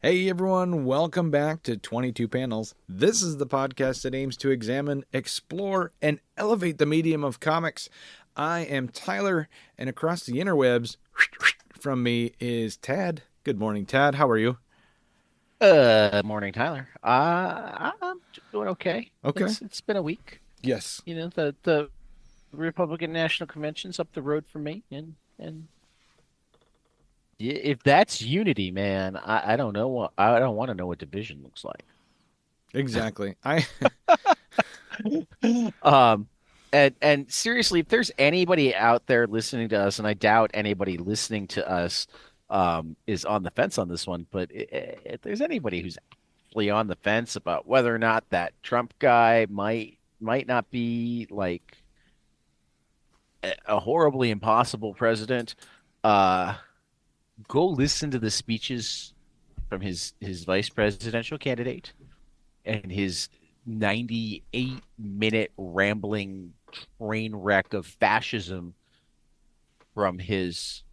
Hey everyone, welcome back to 22 Panels. This is the podcast that aims to examine, explore, and elevate the medium of comics. I am Tyler, and across the interwebs from me is Tad. Good morning, Tad. How are you? Morning, Tyler. I'm doing okay. Okay. It's been a week. Yes. The Republican National Convention's up the road for me, and if that's unity, man, I don't know what I don't want to know what division looks like. Exactly. I Um, and seriously, if there's anybody out there listening to us, and I doubt anybody listening to us is on the fence on this one, but if there's anybody who's actually on the fence about whether or not that Trump guy might not be like a horribly impossible president, uh, go listen to the speeches from his vice presidential candidate and his 98-minute rambling train wreck of fascism from his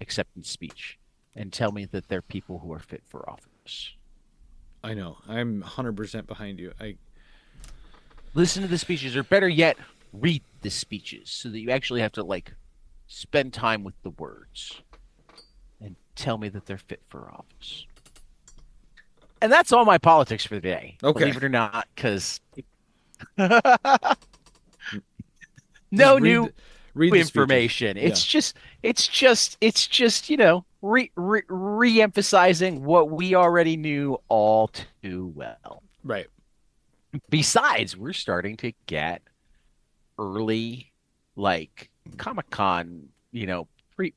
acceptance speech and tell me that they're people who are fit for office. know. I'm 100% behind you. Listen to the speeches, or better yet, read the speeches so that you actually have to like spend time with the words and tell me that they're fit for office. And that's all my politics for the day, Okay. believe it or not, because Just no new read the speeches. information. Yeah. It's just, re-emphasizing what we already knew all too well. Right. Besides, we're starting to get early like Comic-Con,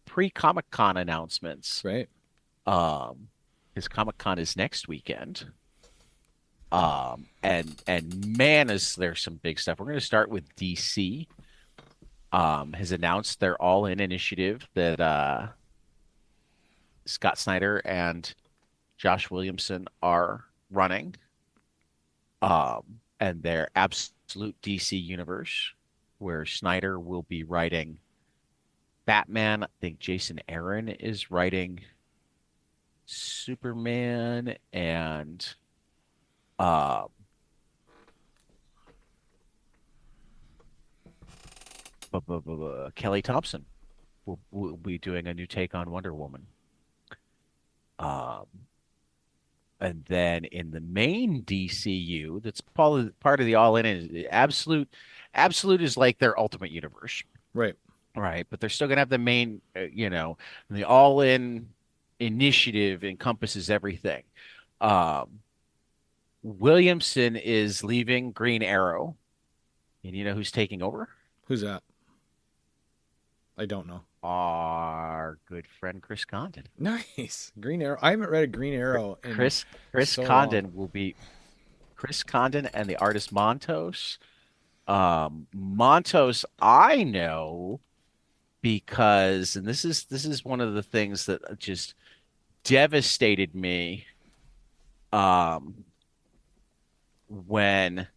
pre Comic-Con announcements. Right. Um, his Comic-Con is next weekend. And man, is there some big stuff. We're going to start with DC. Has announced their All In initiative that Scott Snyder and Josh Williamson are running. And their absolute DC universe, where Snyder will be writing Batman. I think Jason Aaron is writing Superman, and uh, Kelly Thompson will be doing a new take on Wonder Woman. Um, and then in the main DCU, that's part of the All In is Absolute. Absolute is like their Ultimate Universe, Right. right? But they're still gonna have the main, the All In initiative encompasses everything. Um, Williamson is leaving Green Arrow, and you know who's taking over? Who's that? I don't know. Our good friend Chris Condon. Nice. Green Arrow. I haven't read a Green Arrow in Chris so long. Condon will be Chris Condon and the artist Montos. Montos, I know because, and this is one of the things that just devastated me um, when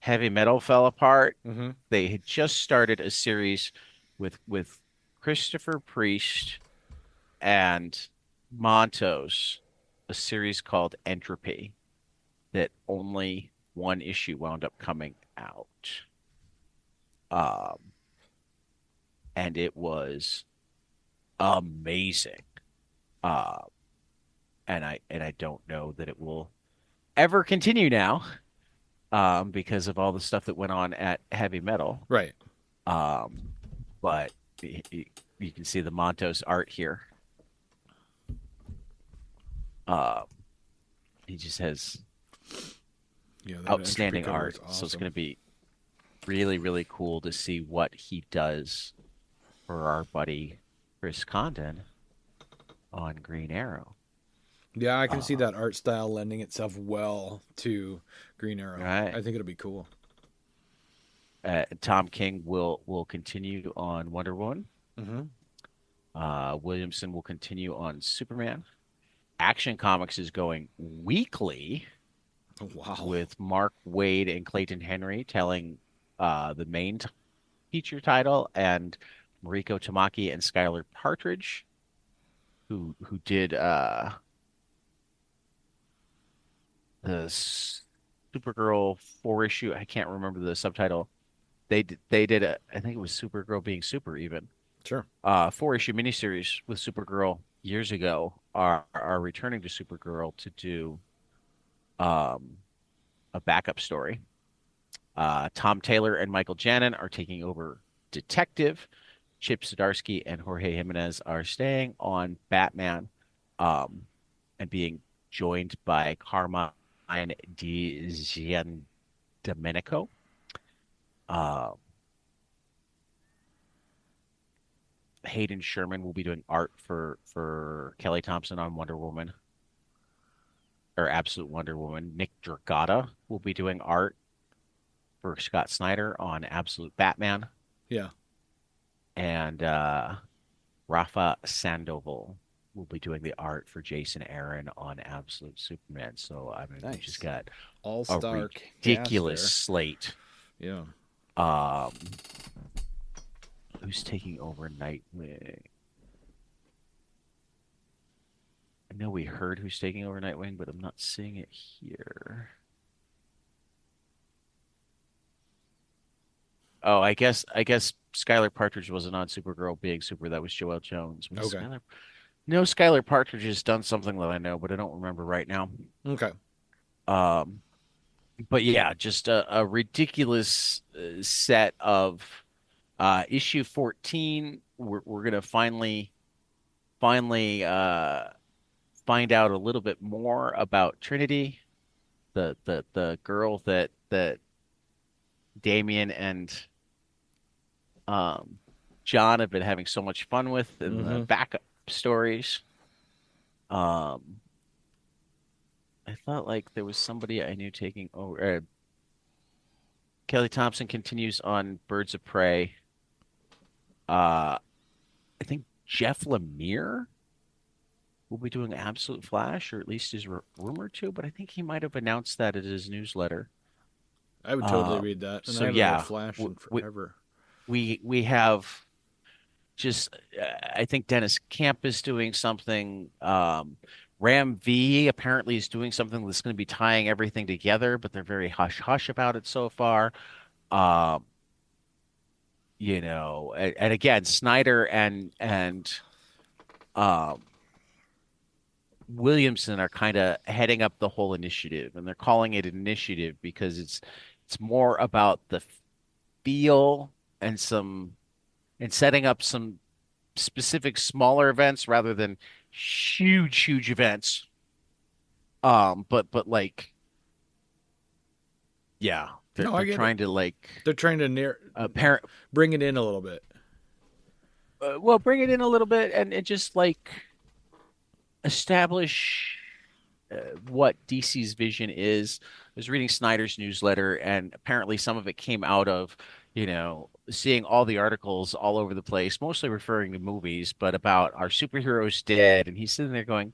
heavy metal fell apart. Mm-hmm. They had just started a series with Christopher Priest and Montos, a series called Entropy that only one issue wound up coming out. Um, and it was amazing. Uh, and I don't know that it will ever continue now, because of all the stuff that went on at Heavy Metal. Right. Um, but you can see the Montos art here. Uh, he just has Yeah, that entropy outstanding cover is art, so it's awesome. going to be really, really cool to see what he does for our buddy Chris Condon on Green Arrow. Yeah, I can see Uh, that art style lending itself well to Green Arrow. right. I think it'll be cool. Tom King will continue on Wonder Woman. Mm-hmm. Williamson will continue on Superman. Action Comics is going weekly Oh, wow. with Mark Wade and Clayton Henry telling the main feature title, and Mariko Tamaki and Skylar Partridge, who did the Supergirl 4 issue. I can't remember the subtitle. They did a, I think it was Supergirl being super even. Sure. 4 issue miniseries with Supergirl years ago are returning to Supergirl to do um a backup story. Tom Taylor and Michael Janin are taking over Detective. Chip Zdarsky and Jorge Jimenez are staying on Batman, um, and being joined by Carmine Di Giandomenico. Uh, Hayden Sherman will be doing art for Kelly Thompson on Wonder Woman or Absolute Wonder Woman. Nick Dragata will be doing art for Scott Snyder on Absolute Batman, Yeah. and Rafa Sandoval will be doing the art for Jason Aaron on Absolute Superman. So I mean, we just Nice. got a All-star cast ridiculous there. slate. Yeah. Um, who's taking over Nightwing? I know we heard who's taking over Nightwing, but I'm not seeing it here. Oh, I guess Skylar Partridge wasn't on Supergirl being super. That was Joelle Jones. Was Okay. Skylar? No, Skylar Partridge has done something that I know, but I don't remember right now. Okay. Um, but yeah, just a ridiculous set of issue 14. We're gonna finally find out a little bit more about Trinity, the girl that Damien and um John have been having so much fun with in the Mm-hmm. backup stories. Um, I thought like there was somebody I knew taking over. Kelly Thompson continues on Birds of Prey. Uh, I think Jeff Lemire will be doing Absolute Flash, or at least is rumored to, but I think he might have announced that at his newsletter. I would totally read that, and I So haven't read yeah, Flash in we forever. we have just I think Dennis Camp is doing something. Ram V apparently is doing something that's going to be tying everything together, but they're very hush hush about it so far. Um, and again, Snyder and um, Williamson are kind of heading up the whole initiative, and they're calling it an initiative because it's more about the feel and setting up some specific smaller events rather than huge events. But like, yeah, they're No, I they're get it. trying to like They're trying to parent bring it in a little bit. well, bring it in a little bit and just like establish what DC's vision is. I was reading Snyder's newsletter, and apparently some of it came out of, seeing all the articles all over the place, mostly referring to movies, but about our superheroes dead. And he's sitting there going,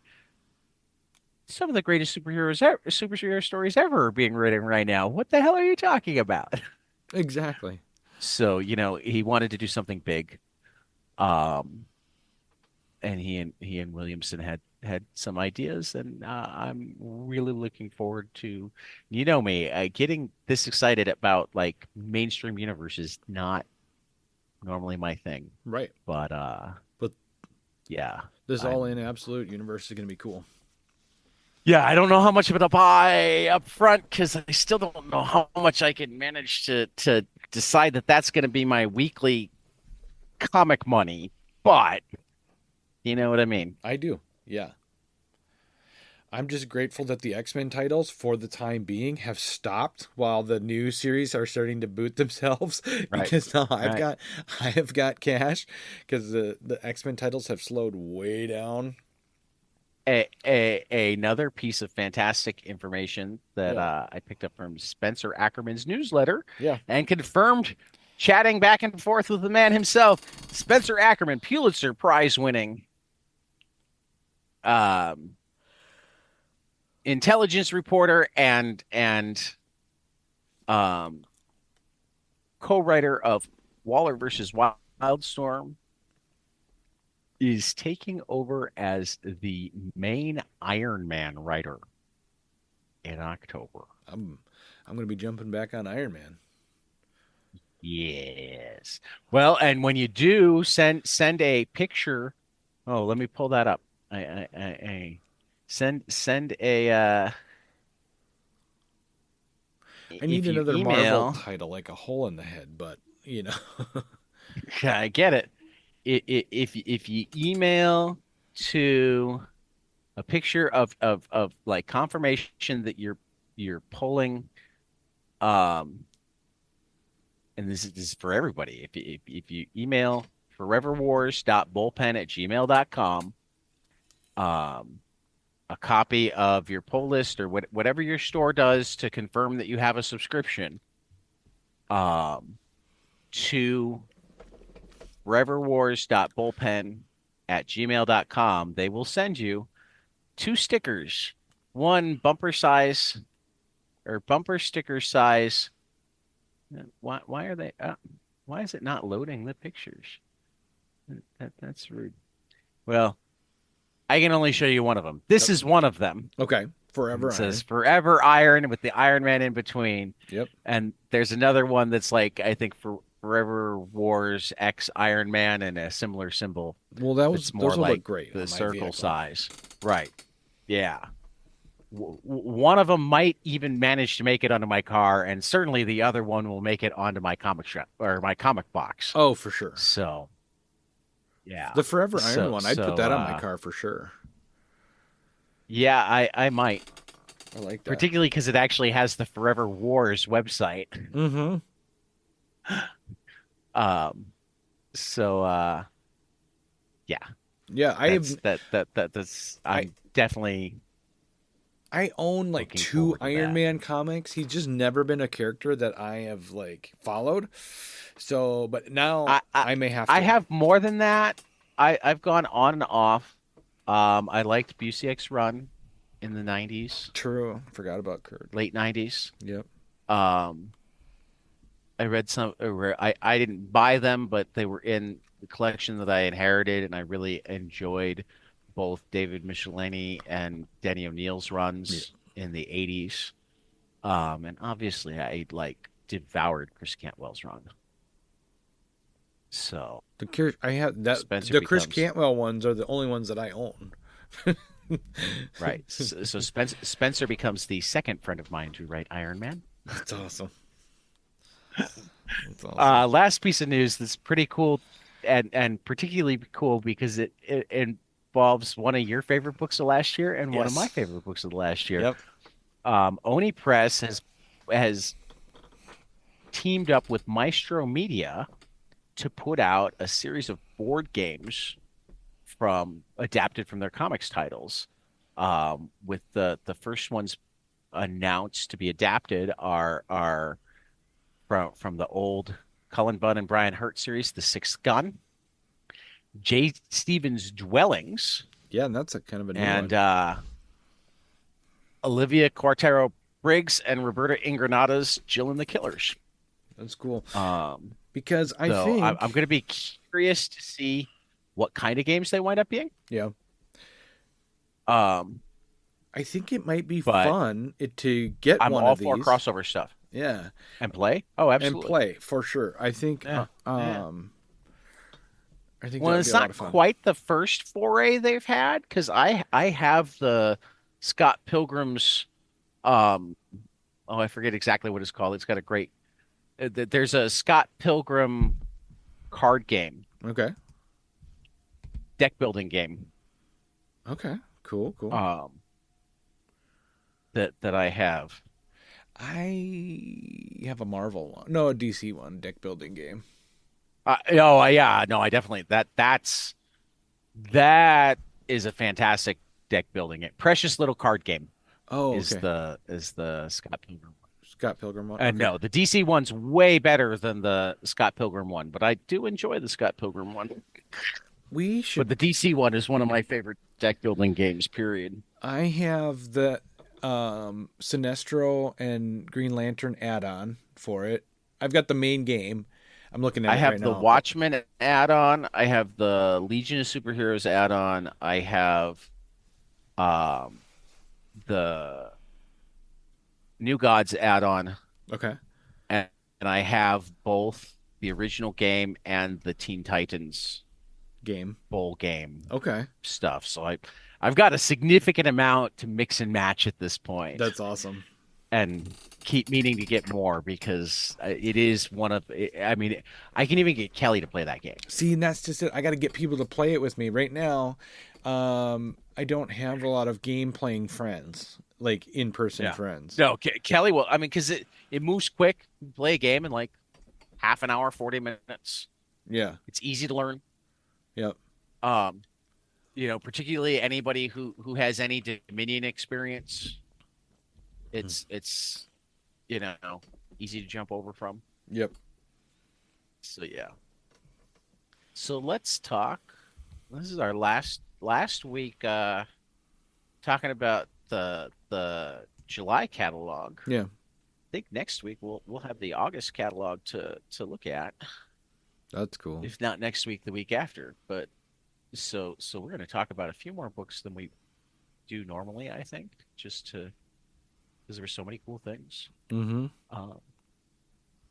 some of the greatest superhero stories ever are being written right now. What the hell are you talking about? Exactly. So, he wanted to do something big. Um, and he and Williamson had some ideas, and I'm really looking forward to, me, getting this excited about like mainstream universe is not normally my thing, Right. but But yeah, this all I'm in absolute universe is going to be cool. yeah, I don't know how much of it I'll buy up front because I still don't know how much I can manage to decide that that's going to be my weekly comic money, but you know what I mean. I do. Yeah. I'm just grateful that the X-Men titles, for the time being, have stopped while the new series are starting to boot themselves. Right, Because now right. I have got cash because the X-Men titles have slowed way down. Another piece of fantastic information that Yeah. I picked up from Spencer Ackerman's newsletter Yeah. and confirmed, chatting back and forth with the man himself. Spencer Ackerman, Pulitzer Prize winning um, intelligence reporter and um, co-writer of Waller versus Wildstorm, is taking over as the main Iron Man writer. in October. I'm going to be jumping back on Iron Man. Yes. Well, and when you do send a picture. Oh, let me pull that up. I send a I need if you another Marvel email. title, like a hole in the head, but you know. I get it. If you email to a picture of like confirmation that you're pulling, um and this is for everybody. If you email foreverwars.bullpen@gmail.com, um a copy of your pull list or whatever your store does to confirm that you have a subscription, um to foreverwars.bullpen@gmail.com, they will send you two stickers, one bumper size or bumper sticker size. Why are they? Why is it not loading the pictures? That's rude. Well, I can only show you one of them. This is one of them. Okay, And it Forever says Iron. Forever Iron with the Iron Man in between. Yep. And there's another one that's like, I think, for Forever Wars X Iron Man and a similar symbol Well, that's more those will look like great the on my circle vehicle. size. Right. Yeah. One of them might even manage to make it onto my car, and certainly the other one will make it onto my comic shop or my comic box. Oh, for sure. So, yeah. The Forever Iron So, one, I'd put so, that on my car for sure. yeah, I might, I like that. particularly because it actually has the Forever Wars website. Mm-hmm. Um, so, yeah, Yeah, I I'm definitely I own like looking two forward to Iron that. Man comics. He's just never been a character that I have like followed. So, but now I may have to. I have more than that. I've gone on and off. I liked Busiek's run in the 90s, True. Forgot about Kurt. late 90s. Yep. Um, I read some, or I didn't buy them, but they were in the collection that I inherited, and I really enjoyed both David Michelinie and Denny O'Neil's Yeah. runs in the 80s. And obviously I like devoured Chris Cantwell's run. So I have that. Spencer The Chris becomes Cantwell ones are the only ones that I own. right. So Spencer becomes the second friend of mine to write Iron Man. That's awesome. That's awesome. Last piece of news that's pretty cool and particularly cool because it involves one of your favorite books of last year and one of my Yes. favorite books of the last year. Yep. Oni Press has teamed up with Maestro Media to put out a series of board games from adapted from their comics titles. With the first ones announced to be adapted are from the old Cullen Bunn and Brian Hurt series, The Sixth Gun, Jay Stevens' Dwellings, Yeah, and that's a kind of a new and one. Olivia Quartero Briggs and Roberta Ingranata's Jill and the Killers. That's cool. Um, Because I so think I'm going to be curious to see what kind of games they wind up being. yeah, Um, I think it might be but fun to get I'm one all of for these. crossover stuff Yeah, and play. Oh, and absolutely. play for sure. I think Yeah, yeah. I think that Well, would be it's a lot not of fun. quite the first foray they've had because I have the Scott Pilgrim's oh, I forget exactly what it's called. It's got a great there's a Scott Pilgrim card game, Okay. deck building game Okay. Cool. Cool. um that I have. I have a Marvel one. No, a DC one. Deck building game. Oh yeah, no, I definitely that is a fantastic deck building game. Precious little card game Oh, is okay. the Scott Pilgrim one. Scott Pilgrim one. And Okay. no, the DC one's way better than the Scott Pilgrim one, but I do enjoy the Scott Pilgrim one. We But should. the DC one is one of my favorite deck building games, period. I have the Sinestro and Green Lantern add-on for it. I've got the main game. I'm looking at I it right have the now. But Watchmen add-on. I have the Legion of Superheroes add-on. I have um the New Gods add-on, Okay. and, and I have both the original game and the Teen Titans Game. full game Okay. stuff. So I've got a significant amount to mix and match at this point, That's awesome. and keep meaning to get more because it is one of. I mean, I can even get Kelly to play that game. See, and that's just it. I got to get people to play it with me. Right now, I don't have a lot of game playing friends, like in person Yeah. friends. No, Kelly will. I mean, because it moves quick. You play a game in like half an hour, 40 minutes. Yeah. It's easy to learn. Yep. Um, particularly anybody who has any Dominion experience, it's you know easy to jump over from. Yep. So yeah. So let's talk. This is our last week talking about the July catalog. Yeah. I think next week we'll have the August catalog to look at. That's cool. If not next week, the week after. But so we're going to talk about a few more books than we do normally, I think, just to because there were so many cool things. Mm-hmm.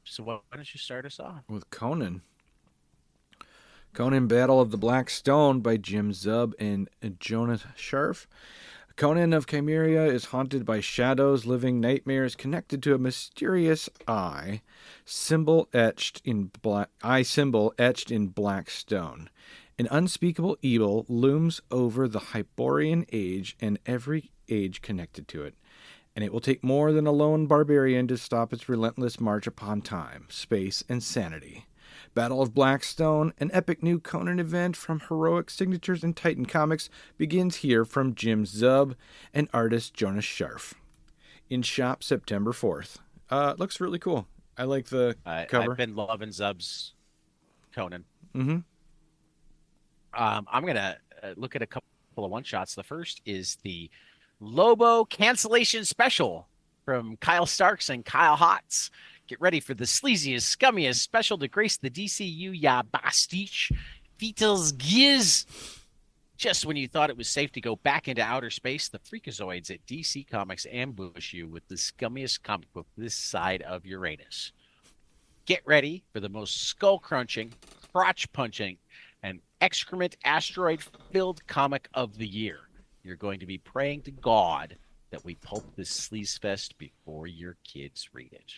So why don't you start us off? With Conan. Conan Battle of the Black Stone by Jim Zub and Jonas Scharf. Conan of Chimeria is haunted by shadows, living nightmares connected to a mysterious eye symbol etched in black stone. An unspeakable evil looms over the Hyperborean age and every age connected to it, and it will take more than a lone barbarian to stop its relentless march upon time, space, and sanity. Battle of Blackstone, an epic new Conan event from Heroic Signatures and Titan Comics, begins here from Jim Zub and artist Jonas Scharf. In shop September 4th. It looks really cool. I like the cover. I've been loving Zub's Conan. Mm-hmm. I'm gonna look at a couple of one shots. The first is the Lobo cancellation special from Kyle Starks and Kyle Hotz. Get ready for the sleaziest, scummiest special to grace the DCU ya bastich. Beatles giz. Just when you thought it was safe to go back into outer space, the freakazoids at DC Comics ambush you with the scummiest comic book this side of Uranus. Get ready for the most skull-crunching, crotch-punching, and excrement asteroid-filled comic of the year. You're going to be praying to God that we pulp this sleaze fest before your kids read it.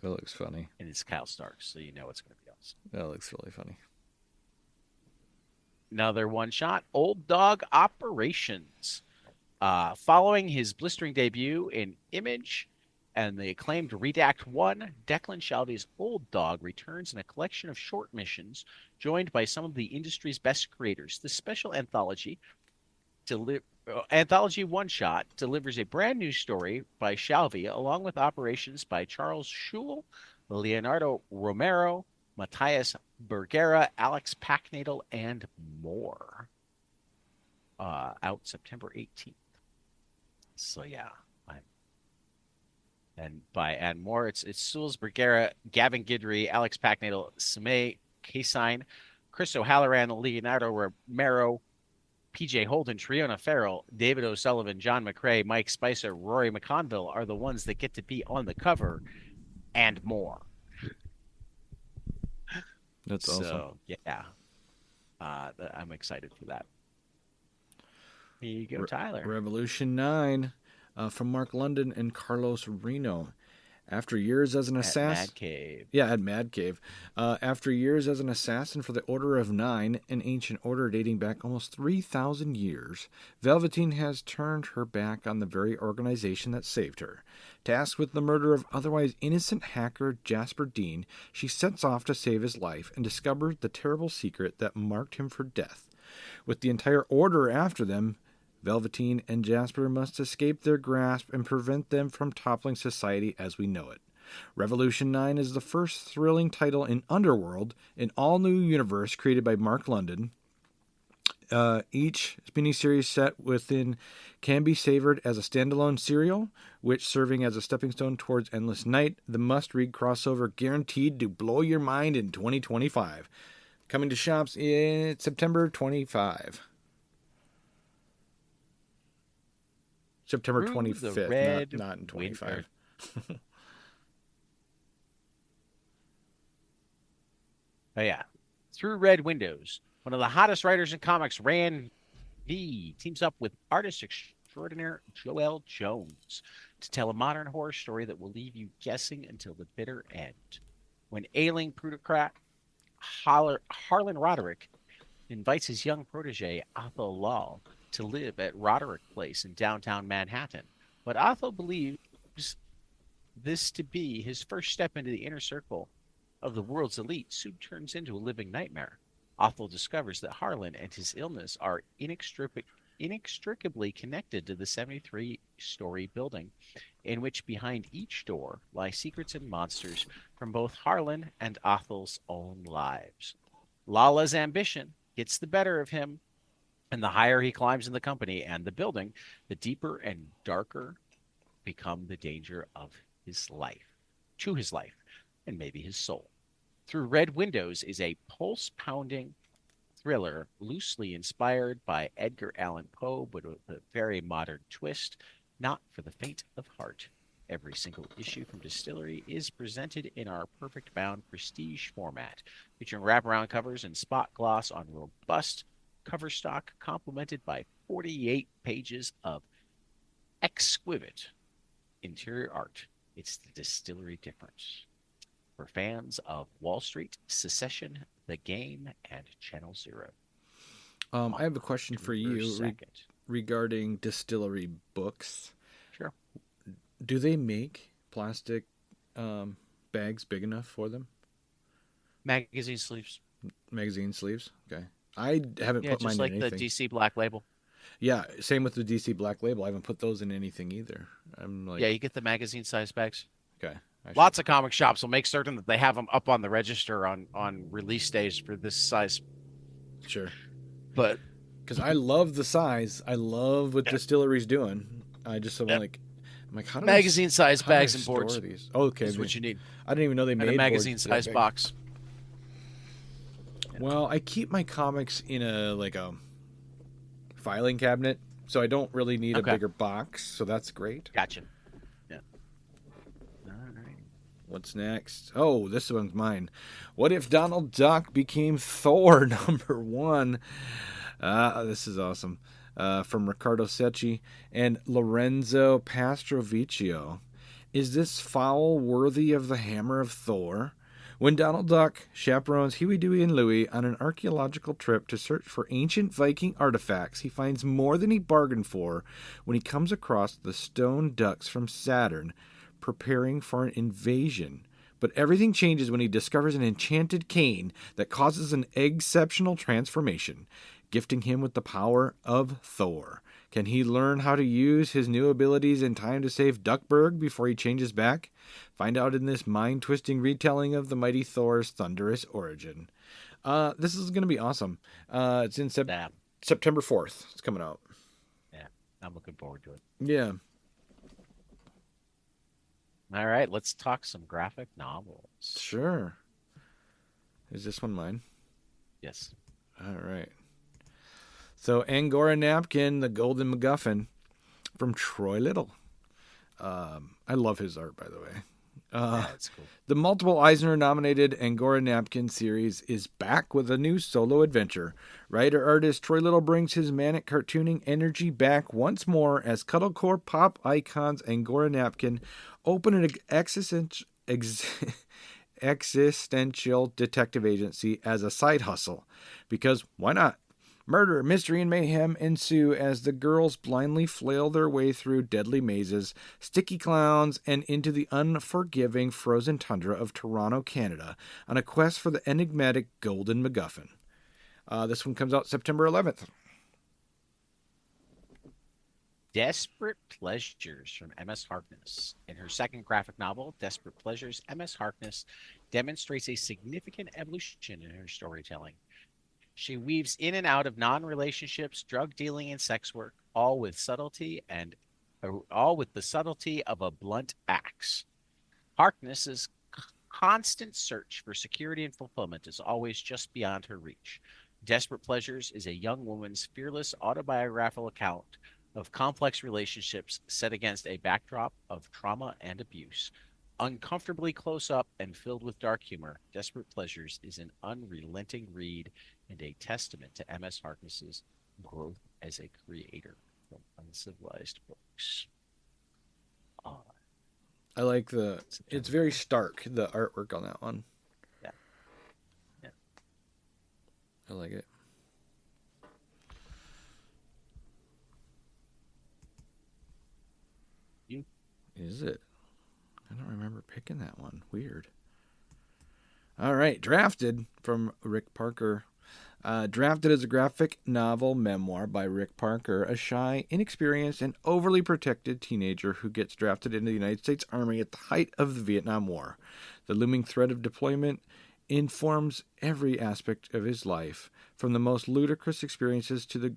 That looks funny. And it's Kyle Starks, so you know it's going to be awesome. That looks really funny. Another one shot, Old Dog Operations. Following his blistering debut in Image and the acclaimed Redact 1, Declan Shalvey's Old Dog returns in a collection of short missions joined by some of the industry's best creators. This special anthology one-shot delivers a brand new story by Shalvey, along with operations by Charles Schul, Leonardo Romero, Matthias Bergera, Alex Packnadel, and more. Out September 18th. So yeah, and more. It's Sules Bergera, Gavin Guidry, Alex Packnadel, Samay Kasine, Chris O'Halloran, Leonardo Romero, PJ Holden, Triona Farrell, David O'Sullivan, John McRae, Mike Spicer, Rory McConville are the ones that get to be on the cover, and more. That's awesome. Yeah, I'm excited for that. Here you go, Tyler. Revolution 9 from Mark London and Carlos Reno. After years as an assassin... Mad Cave. Yeah, at Mad Cave. After years as an assassin for the Order of Nine, an ancient order dating back almost 3,000 years, Velveteen has turned her back on the very organization that saved her. Tasked with the murder of otherwise innocent hacker Jasper Dean, she sets off to save his life and discover the terrible secret that marked him for death. With the entire order after them, Velveteen and Jasper must escape their grasp and prevent them from toppling society as we know it. Revolution 9 is the first thrilling title in Underworld, an all-new universe created by Mark London. Each miniseries set within can be savored as a standalone serial, which serving as a stepping stone towards Endless Night, the must-read crossover guaranteed to blow your mind in 2025. Coming to shops in September 25. September Through the 25th, not red not in wind. 25. Oh yeah, through red windows. One of the hottest writers in comics, Ran V, teams up with artist extraordinaire Joel Jones to tell a modern horror story that will leave you guessing until the bitter end. When ailing plutocrat Harlan Roderick invites his young protege, Athol Law, to live at Roderick Place in downtown Manhattan. But Athol believes this to be his first step into the inner circle of the world's elite soon turns into a living nightmare. Athol discovers that Harlan and his illness are inextricably connected to the 73-story building, in which behind each door lie secrets and monsters from both Harlan and Athol's own lives. Lala's ambition gets the better of him, and the higher he climbs in the company and the building, the deeper and darker become the danger of his life, to his life, and maybe his soul. Through Red Windows is a pulse pounding thriller loosely inspired by Edgar Allan Poe, but with a very modern twist, not for the faint of heart. Every single issue from Distillery is presented in our perfect bound prestige format, featuring wraparound covers and spot gloss on robust cover stock, complemented by 48 pages of exquisite interior art. It's the Distillery difference. For fans of Wall Street, Secession, The Game, and Channel Zero. I have a question for you regarding Distillery books. Sure. Do they make plastic bags big enough for them? Magazine sleeves. Magazine sleeves? Okay. I haven't put mine in anything. Just like the DC Black Label. Yeah, same with the DC Black Label. I haven't put those in anything either. I'm like, yeah, you get the magazine size bags. Okay. Lots of comic shops will make certain that they have them up on the register on release days for this size. Sure. But because I love the size, I love what Distillery's doing. I just I'm like, how do magazine size bags and boards? These? Oh, okay, is what you need. I didn't even know they made a magazine size box. Well, I keep my comics in a filing cabinet, so I don't really need a bigger box. So that's great. Gotcha. Yeah. All right. What's next? Oh, this one's mine. What if Donald Duck became Thor #1? This is awesome. From Riccardo Secchi and Lorenzo Pastrovicchio. Is this foul worthy of the hammer of Thor? When Donald Duck chaperones Huey, Dewey, and Louie on an archaeological trip to search for ancient Viking artifacts, he finds more than he bargained for when he comes across the stone ducks from Saturn preparing for an invasion. But everything changes when he discovers an enchanted cane that causes an exceptional transformation, gifting him with the power of Thor. Can he learn how to use his new abilities in time to save Duckburg before he changes back? Find out in this mind-twisting retelling of the mighty Thor's thunderous origin. This is going to be awesome. It's in September 4th. It's coming out. Yeah, I'm looking forward to it. Yeah. All right, let's talk some graphic novels. Sure. Is this one mine? Yes. All right. So, Angora Napkin, the Golden MacGuffin, from Troy Little. I love his art, by the way. Yeah, that's cool. The multiple Eisner-nominated Angora Napkin series is back with a new solo adventure. Writer-artist Troy Little brings his manic cartooning energy back once more as cuddlecore pop icons Angora Napkin open an existential detective agency as a side hustle. Because why not? Murder, mystery, and mayhem ensue as the girls blindly flail their way through deadly mazes, sticky clowns, and into the unforgiving frozen tundra of Toronto, Canada, on a quest for the enigmatic Golden MacGuffin. This one comes out September 11th. Desperate Pleasures from M.S. Harkness. In her second graphic novel, Desperate Pleasures, M.S. Harkness demonstrates a significant evolution in her storytelling. She weaves in and out of non-relationships, drug dealing, and sex work, all with the subtlety of a blunt axe. Harkness's constant search for security and fulfillment is always just beyond her reach. Desperate Pleasures is a young woman's fearless autobiographical account of complex relationships set against a backdrop of trauma and abuse. Uncomfortably close up and filled with dark humor, Desperate Pleasures is an unrelenting read and a testament to M.S. Harkness's growth as a creator from Uncivilized Books. Oh, I like the. It's September very 4th. stark, the artwork on that one. Yeah, yeah. I like it. You Is it? I don't remember picking that one. Weird. All right, Drafted from Rick Parker. Drafted is a graphic novel memoir by Rick Parker, a shy, inexperienced, and overly protected teenager who gets drafted into the United States Army at the height of the Vietnam War. The looming threat of deployment informs every aspect of his life, from the most ludicrous experiences to the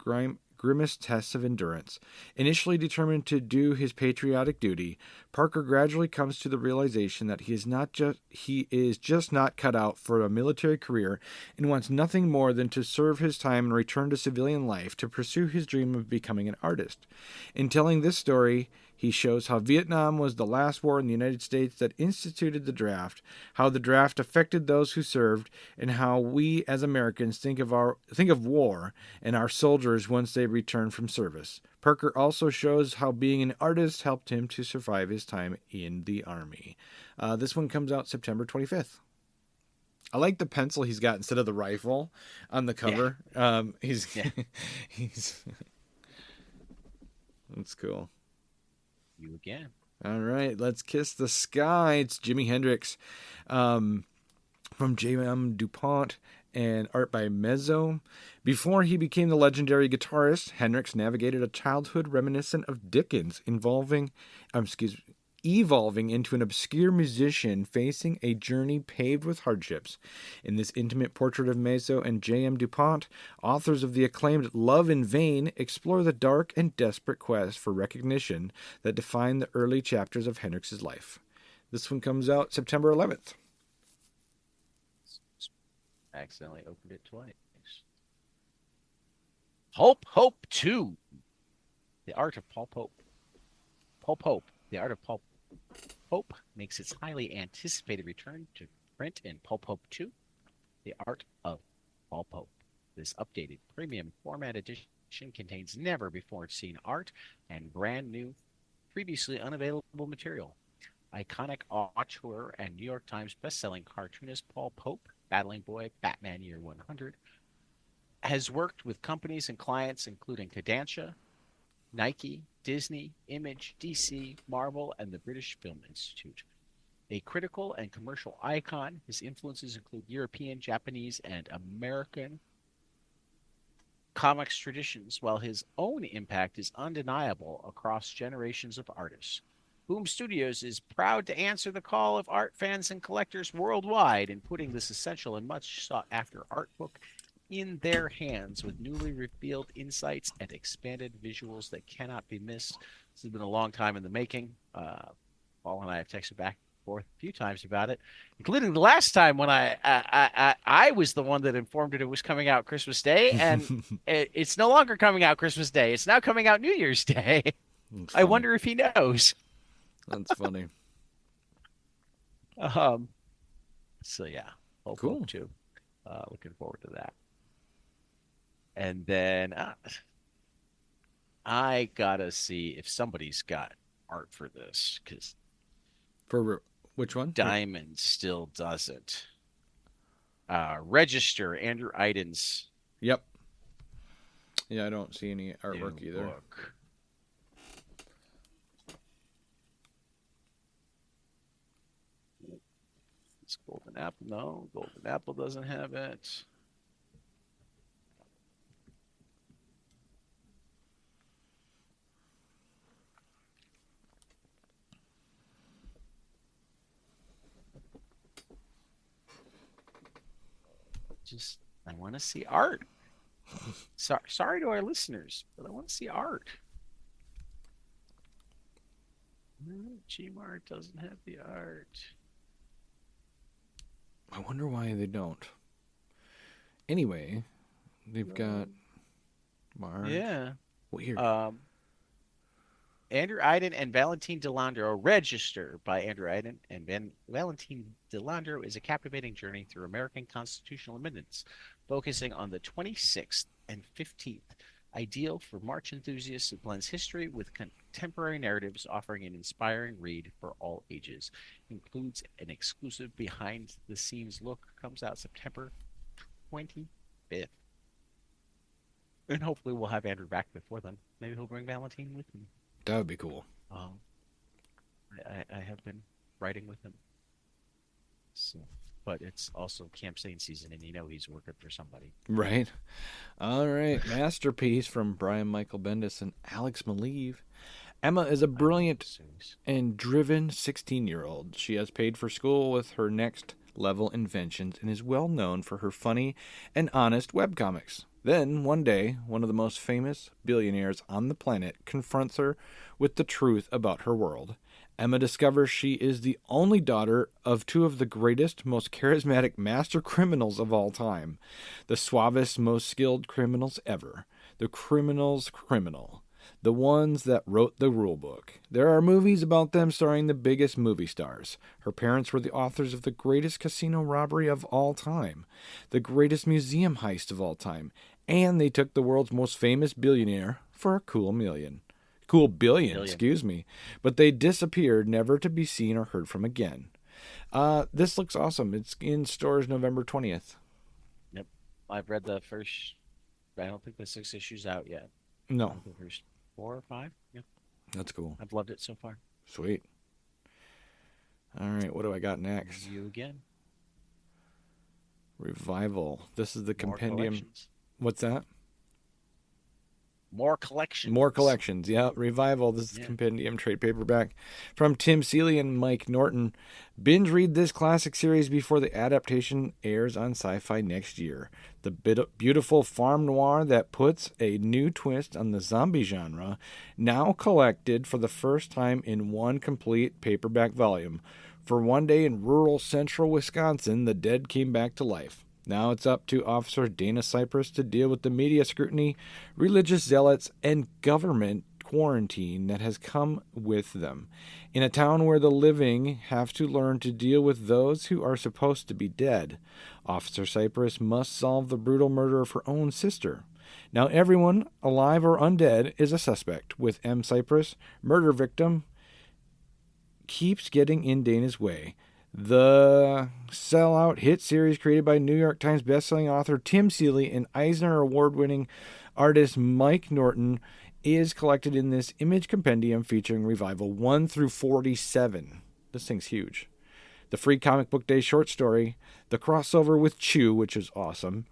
grimmest tests of endurance. Initially determined to do his patriotic duty, Parker gradually comes to the realization that he is just not cut out for a military career and wants nothing more than to serve his time and return to civilian life to pursue his dream of becoming an artist. In telling this story, he shows how Vietnam was the last war in the United States that instituted the draft, how the draft affected those who served, and how we as Americans think of war and our soldiers once they return from service. Parker also shows how being an artist helped him to survive his time in the Army. This one comes out September 25th. I like the pencil he's got instead of the rifle on the cover. He's yeah. he's That's cool. You again. All right, let's kiss the sky. It's Jimi Hendrix, from J.M. DuPont and art by Mezzo. Before he became the legendary guitarist, Hendrix navigated a childhood reminiscent of Dickens, evolving into an obscure musician facing a journey paved with hardships. In this intimate portrait of Mezzo and J.M. DuPont, authors of the acclaimed Love in Vain explore the dark and desperate quest for recognition that defined the early chapters of Hendrix's life. This one comes out September 11th. I accidentally opened it twice. Hope 2. The Art of Paul Pope. Paul Pope. The Art of Paul Pope makes its highly anticipated return to print in Paul Pope 2. The Art of Paul Pope. This updated premium format edition contains never before seen art and brand new, previously unavailable material. Iconic auteur and New York Times bestselling cartoonist Paul Pope, Battling Boy, Batman Year 100, has worked with companies and clients including Kodansha, Nike, Disney, Image, DC, Marvel, and the British Film Institute. A critical and commercial icon, his influences include European, Japanese, and American comics traditions, while his own impact is undeniable across generations of artists. Boom Studios is proud to answer the call of art fans and collectors worldwide in putting this essential and much sought after art book in their hands with newly revealed insights and expanded visuals that cannot be missed. This has been a long time in the making. Paul and I have texted back and forth a few times about it, including the last time when I was the one that informed it was coming out Christmas Day, and it's no longer coming out Christmas Day. It's now coming out New Year's Day. I wonder if he knows. That's funny. So yeah, Cool. Hope too. Looking forward to that. And then I gotta see if somebody's got art for this because For which one? Diamond still doesn't. Register Andrew Iden's Yep. Yeah, I don't see any artwork new either. book. It's Golden Apple. No, Golden Apple doesn't have it. Just, I want to see art. Sorry to our listeners, but I want to see art. No, Gmart doesn't have the art. I wonder why they don't. Anyway, they've got Marge. Yeah. Weird. Andrew Iden and Valentine Delandro. Register by Andrew Iden and Valentine Delandro is a captivating journey through American constitutional amendments, focusing on the 26th and 15th. Ideal for March enthusiasts, it blends history with contemporary narratives, offering an inspiring read for all ages. Includes an exclusive behind-the-scenes look. Comes out September 25th. And hopefully we'll have Andrew back before then. Maybe he'll bring Valentine with him. That would be cool. Um, I have been writing with him. So, but it's also campaign season, and he's working for somebody. Right. All right. Masterpiece from Brian Michael Bendis and Alex Maleev. Emma is a brilliant and driven 16-year-old. She has paid for school with her next level inventions and is well known for her funny and honest webcomics. Then, one day, one of the most famous billionaires on the planet confronts her with the truth about her world. Emma discovers she is the only daughter of two of the greatest, most charismatic master criminals of all time. The suavest, most skilled criminals ever. The criminal's criminal. The ones that wrote the rulebook. There are movies about them starring the biggest movie stars. Her parents were the authors of the greatest casino robbery of all time. The greatest museum heist of all time. And they took the world's most famous billionaire for a cool million. Cool billion, excuse me. But they disappeared, never to be seen or heard from again. This looks awesome. It's in stores November 20th. Yep. I've read the first, I don't think the 6 issues out yet. No. The first 4 or 5. Yeah. That's cool. I've loved it so far. Sweet. All right, what do I got next? You again. Revival. This is the compendium. What's that? More collections. More collections, yeah. Revival. This is compendium trade paperback from Tim Seeley and Mike Norton. Binge read this classic series before the adaptation airs on Sci-Fi next year. The beautiful farm noir that puts a new twist on the zombie genre, now collected for the first time in one complete paperback volume. For one day in rural central Wisconsin, the dead came back to life. Now it's up to Officer Dana Cypress to deal with the media scrutiny, religious zealots, and government quarantine that has come with them. In a town where the living have to learn to deal with those who are supposed to be dead, Officer Cypress must solve the brutal murder of her own sister. Now everyone, alive or undead, is a suspect, with M. Cypress, murder victim, keeps getting in Dana's way. The sellout hit series created by New York Times bestselling author Tim Seeley and Eisner Award-winning artist Mike Norton is collected in this image compendium featuring Revival 1 through 47. This thing's huge. The free comic book day short story, the crossover with Chew, which is awesome,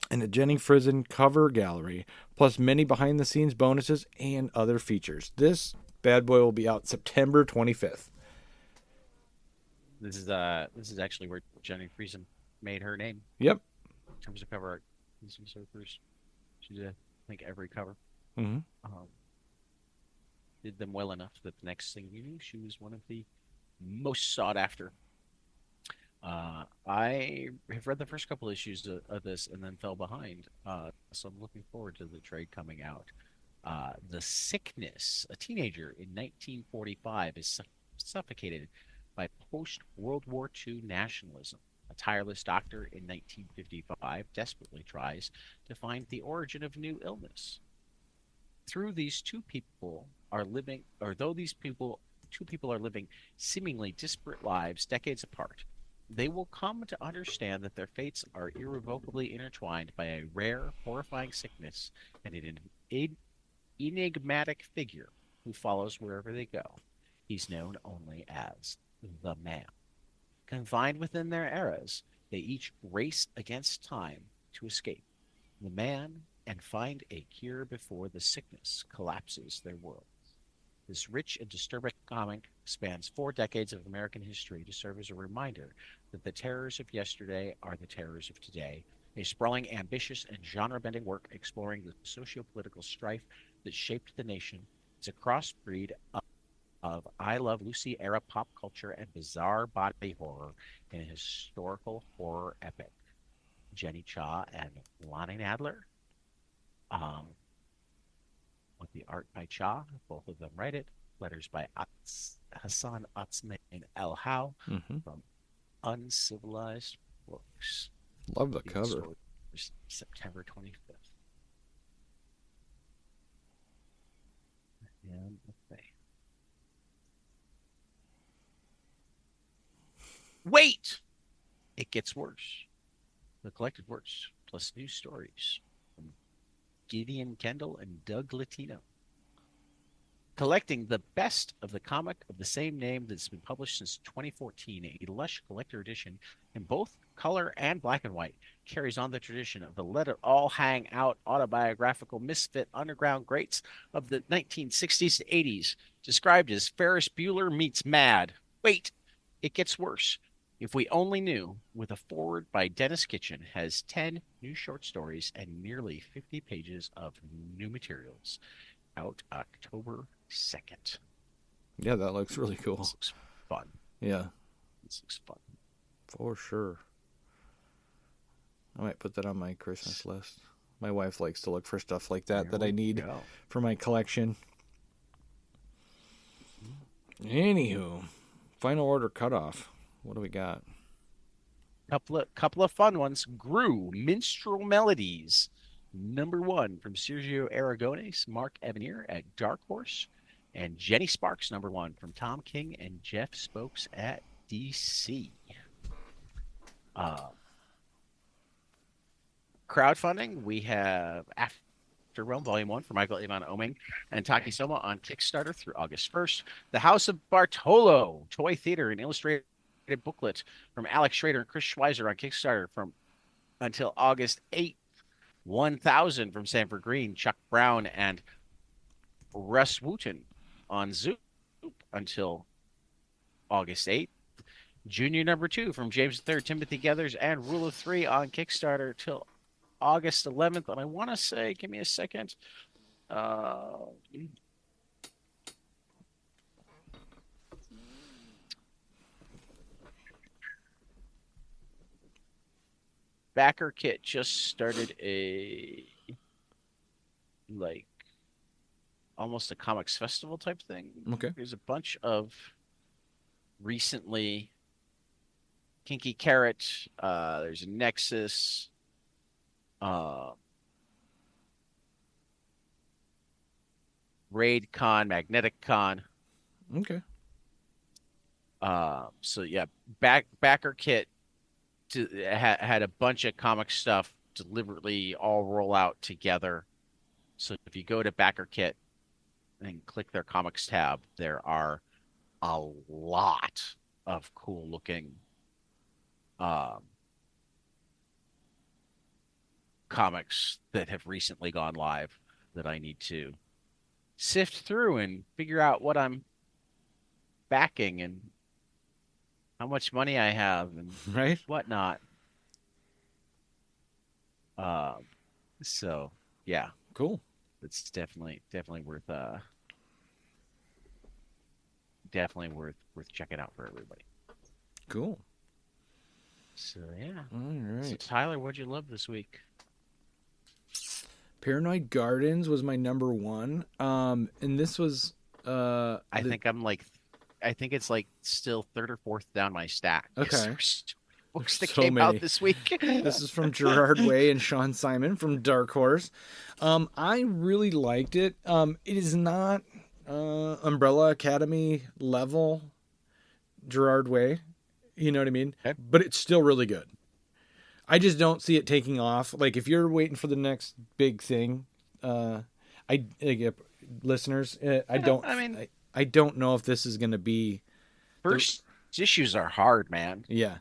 and a Jenny Frison cover gallery, plus many behind-the-scenes bonuses and other features. This bad boy will be out September 25th. This is actually where Jenny Frison made her name. Yep. In terms of cover art. She did, I think, every cover. Mm-hmm. Did them well enough that the next thing you knew, she was one of the most sought after. I have read the first couple issues of this and then fell behind. So I'm looking forward to the trade coming out. The Sickness, a teenager in 1945 is suffocated by post-World War II nationalism. A tireless doctor in 1955 desperately tries to find the origin of new illness. Though these two people are living seemingly disparate lives decades apart, they will come to understand that their fates are irrevocably intertwined by a rare, horrifying sickness and an enigmatic figure who follows wherever they go. He's known only as the Man. Confined within their eras, they each race against time to escape the Man and find a cure before the sickness collapses their world. This rich and disturbing comic spans 4 decades of American history to serve as a reminder that the terrors of yesterday are the terrors of today. A sprawling, ambitious, and genre-bending work exploring the socio-political strife that shaped the nation. It's a crossbreed of I Love Lucy era pop culture and bizarre body horror in a historical horror epic. Jenny Cha and Lonnie Nadler. with the art by Cha. Both of them write it. Letters by Hassan Atsman and El How Mm-hmm. from Uncivilized Books. Love the The cover. story was September 25th. And okay. Wait! It gets worse. The collected works, plus new stories from Gideon Kendall and Doug Latino. Collecting the best of the comic of the same name that's been published since 2014, a lush collector edition in both color and black and white, carries on the tradition of the let it all hang out autobiographical misfit underground greats of the 1960s to 80s, described as Ferris Bueller meets Mad. Wait, it gets worse. If We Only Knew, with a foreword by Dennis Kitchen, has 10 new short stories and nearly 50 pages of new materials. Out October 2nd. Yeah, that looks really cool. This looks fun. Yeah, This looks fun. for sure. I might put that on my Christmas list. My wife likes to look for stuff like that I need for my collection. Anywho, final order cutoff. What do we got? Couple of fun ones. Gru, Minstrel Melodies. #1 from Sergio Aragones, Mark Evanier at Dark Horse. And Jenny Sparks, #1 from Tom King and Jeff Spokes at DC. Crowdfunding, we have Afterrealm Volume 1 for Michael Avon Oming and Taki Soma on Kickstarter through August 1st. The House of Bartolo, Toy Theater, and illustrated booklet from Alex Schrader and Chris Schweizer on Kickstarter from until August 8th. 1000 from Sanford Green, Chuck Brown, and Russ Wooten on Zoop until August 8th. Junior #2 from James III, Timothy Geathers, and Rule of 3 on Kickstarter till August 11th. And I want to say, give me a second. Backer Kit just started a almost a comics festival type thing. Okay. There's a bunch of recently Kinky Carrot, there's a Nexus, Raid Con, Magnetic Con. Okay. So yeah, Backer Kit had a bunch of comic stuff deliberately all roll out together. So if you go to Backer Kit and click their comics tab, there are a lot of cool looking comics that have recently gone live that I need to sift through and figure out what I'm backing and how much money I have and Right. whatnot. So yeah, Cool. it's definitely worth checking out for everybody. Cool. So yeah. All right. So Tyler, what'd you love this week? Paranoid Gardens was my #1. And this was I think it's like still third or fourth down my stack. Okay. There's books that So came many. out this week. This is from Gerard Way and Sean Simon from Dark Horse. I really liked it. It is not Umbrella Academy level Gerard Way. You know what I mean? Okay. But it's still really good. I just don't see it taking off. Like if you're waiting for the next big thing, listeners, I don't. I mean, I don't know if this is going to be. first issues are hard, man. Yeah,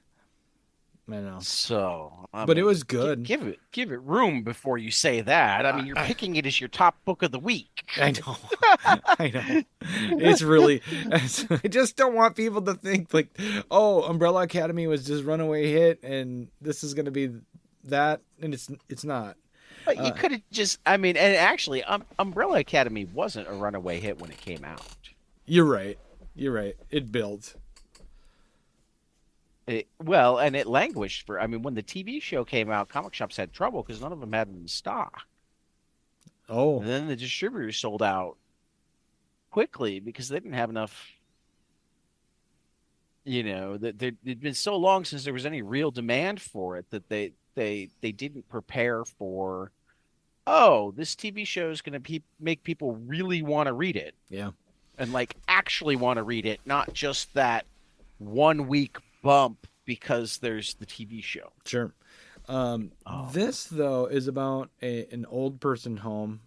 I know. So, But it was good. Give it room before you say that. I mean, you're picking it as your top book of the week. I know. I know. It's really. I just don't want people to think like, oh, Umbrella Academy was just runaway hit, and this is going to be that, and it's not. But you could have just. I mean, and actually, Umbrella Academy wasn't a runaway hit when it came out. You're right. It built. And it languished for. I mean, when the TV show came out, comic shops had trouble because none of them had it in stock. Oh, And then the distributors sold out quickly because they didn't have enough. That it'd been so long since there was any real demand for it that they didn't prepare for. Oh, this TV show is going to make people really want to read it yeah, and like actually want to read it, not just that 1 week bump because there's the TV show. sure. Oh, This though is about an old person home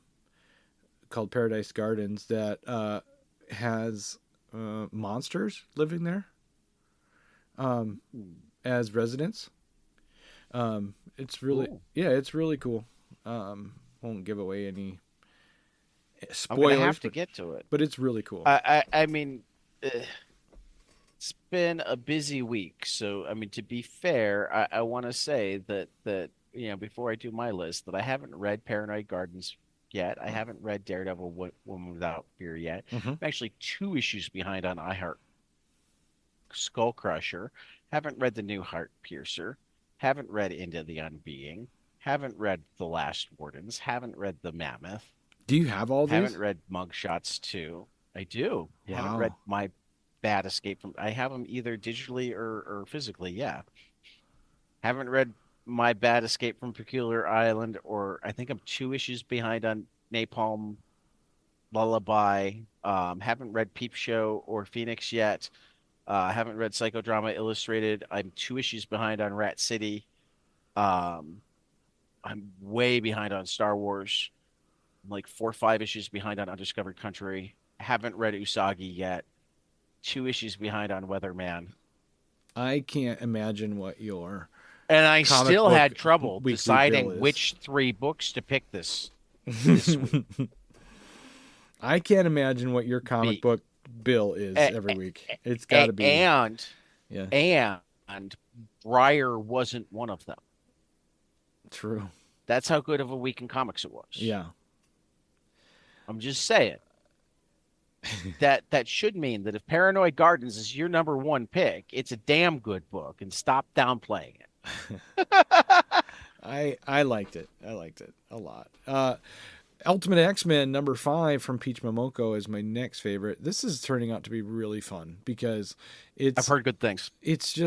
called Paradise Gardens that has monsters living there um, as residents. It's really cool. yeah, it's really cool. Won't give away any I'm gonna spoilers, have to but get to it. it's really cool. I mean, it's been a busy week, so I mean, to be fair, I want to say that before I do my list, that I haven't read Paranoid Gardens yet. I haven't read Daredevil Woman Without Fear yet. Mm-hmm. I'm actually 2 issues behind on iHeart Skull Crusher. Haven't read the new Heart Piercer. Haven't read Into the Unbeing. Haven't read The Last Wardens. Haven't read The Mammoth. Do you have all Haven't these? read Mugshots 2. I do. You haven't read Wow. My Bad Escape from. I have them either digitally or physically. Yeah. Haven't read My Bad Escape from Peculiar Island, or I think I'm 2 issues behind on Napalm Lullaby. Haven't read Peep Show or Phoenix yet. Haven't read Psychodrama Illustrated. I'm 2 issues behind on Rat City. Um, I'm way behind on Star Wars. I'm like 4 or 5 issues behind on Undiscovered Country. Haven't read Usagi yet. 2 issues behind on Weatherman. I can't imagine what your And I comic still book had trouble weekly bill deciding is. which 3 books to pick this week. I can't imagine what your comic Be book bill is a, every week. It's got a, to be and yeah, and Briar wasn't one of them. true. That's how good of a week in comics it was. Yeah. I'm just saying that should mean that if Paranoid Gardens is your number one pick, it's a damn good book, and stop downplaying it. I liked it. I liked it a lot. Ultimate X-Men #5 from Peach Momoko is my next favorite. This is turning out to be really fun because I've heard good things. it's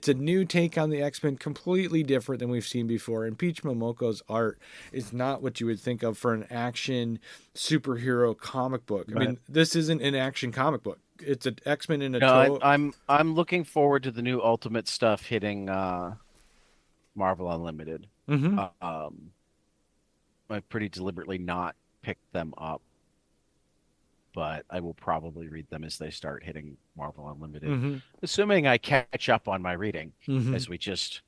a new take on the X-Men, completely different than we've seen before. And Peach Momoko's art is not what you would think of for an action superhero comic book. I mean, this isn't an action comic book. It's an X-Men in a No, tow. I'm looking forward to the new Ultimate stuff hitting Marvel Unlimited. Mm-hmm. I pretty deliberately not picked them up, but I will probably read them as they start hitting Marvel Unlimited, Mm-hmm. assuming I catch up on my reading, Mm-hmm. as we just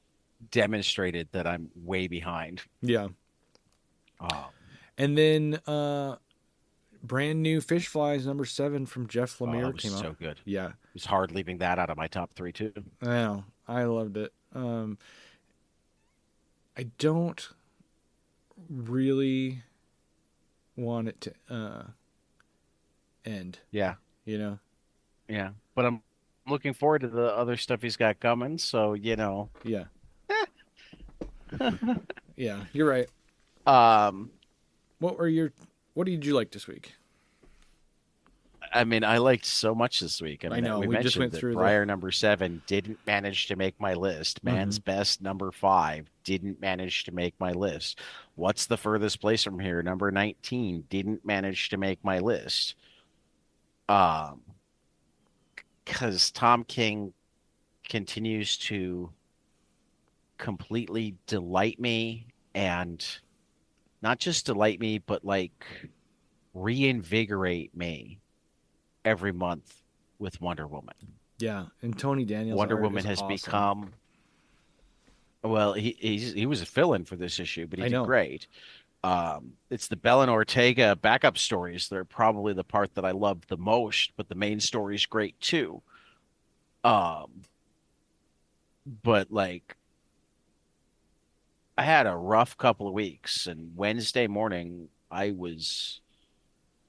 demonstrated that I'm way behind. Yeah. Um, And then brand new Fish Flies #7 from Jeff Lemire that was came out. so good. Yeah. It was hard leaving that out of my top 3 too. I know. I loved it. I don't really want it to end, Yeah, you know? yeah. But I'm looking forward to the other stuff he's got coming. So, Yeah. Yeah, you're right. um, What did you like this week? I mean, I liked so much this week. I mean, know, we we just mentioned went that through Briar #7 didn't manage to make my list. Man's Best #5 didn't manage to make my list. What's the furthest place from here? #19 didn't manage to make my list. Um, because Tom King continues to completely delight me, and not just delight me, but like reinvigorate me every month with Wonder Woman. Yeah, and Tony Daniels' Wonder art Woman is has awesome. become, well, he was a fill-in for this issue, but he I did know. great. It's the Bell and Ortega backup stories. They're probably the part that I love the most, but the main story is great too. Um, but like I had a rough couple of weeks, and Wednesday morning I was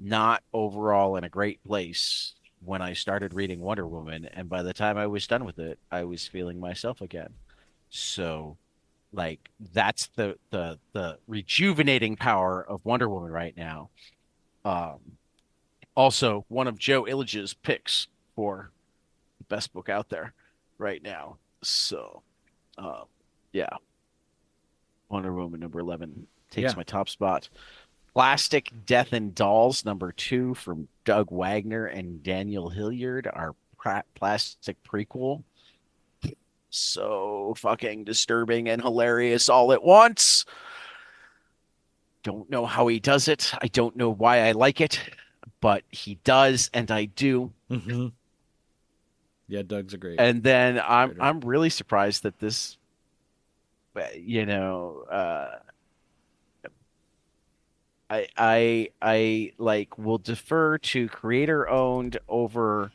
not overall in a great place when I started reading Wonder Woman, and by the time I was done with it, I was feeling myself again. So Like that's the rejuvenating power of Wonder Woman right now. Um, Also, one of Joe Illage's picks for the best book out there right now. So, um, yeah, Wonder Woman number 11 takes Yeah. my top spot. Plastic Death and Dolls number 2 from Doug Wagner and Daniel Hilliard, our plastic prequel. So fucking disturbing and hilarious all at once. Don't know how he does it. I don't know why I like it, but he does, and I do. Mm-hmm. Yeah, Doug's a great And then writer. I'm really surprised that this, you know, I like will defer to creator owned over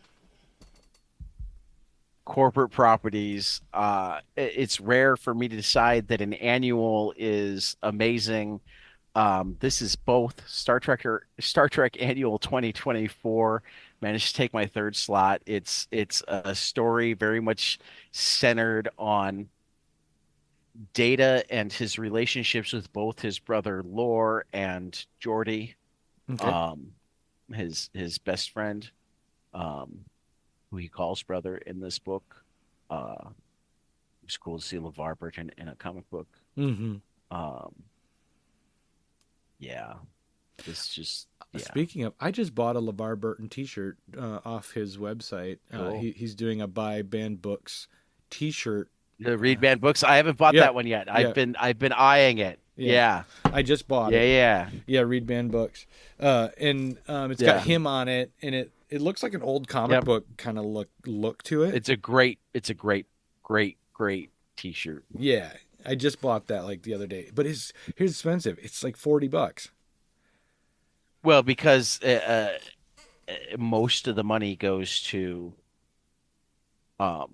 corporate properties. It's rare for me to decide that an annual is amazing. This is both Star Trek Annual 2024 managed to take my third slot. It's a story very much centered on Data and his relationships with both his brother Lore and Geordi, Okay. um, his best friend, um, who he calls brother in this book. It's cool to see LeVar Burton in a comic book. Mm-hmm. Um, yeah, this just yeah, Speaking of, I just bought a LeVar Burton T-shirt off his website. cool. He's doing a buy banned books T-shirt. The Read Band books. I haven't bought Yeah, that one yet. yeah, I've been eyeing it. yeah. Yeah, I just bought yeah, it. yeah, Yeah, read banned books. And it's got yeah. him on it, and it looks like an old comic Yep. book kind of look to it. It's a great T-shirt. Yeah, I just bought that like the other day, but here's expensive. It's like $40. Well, because most of the money goes to um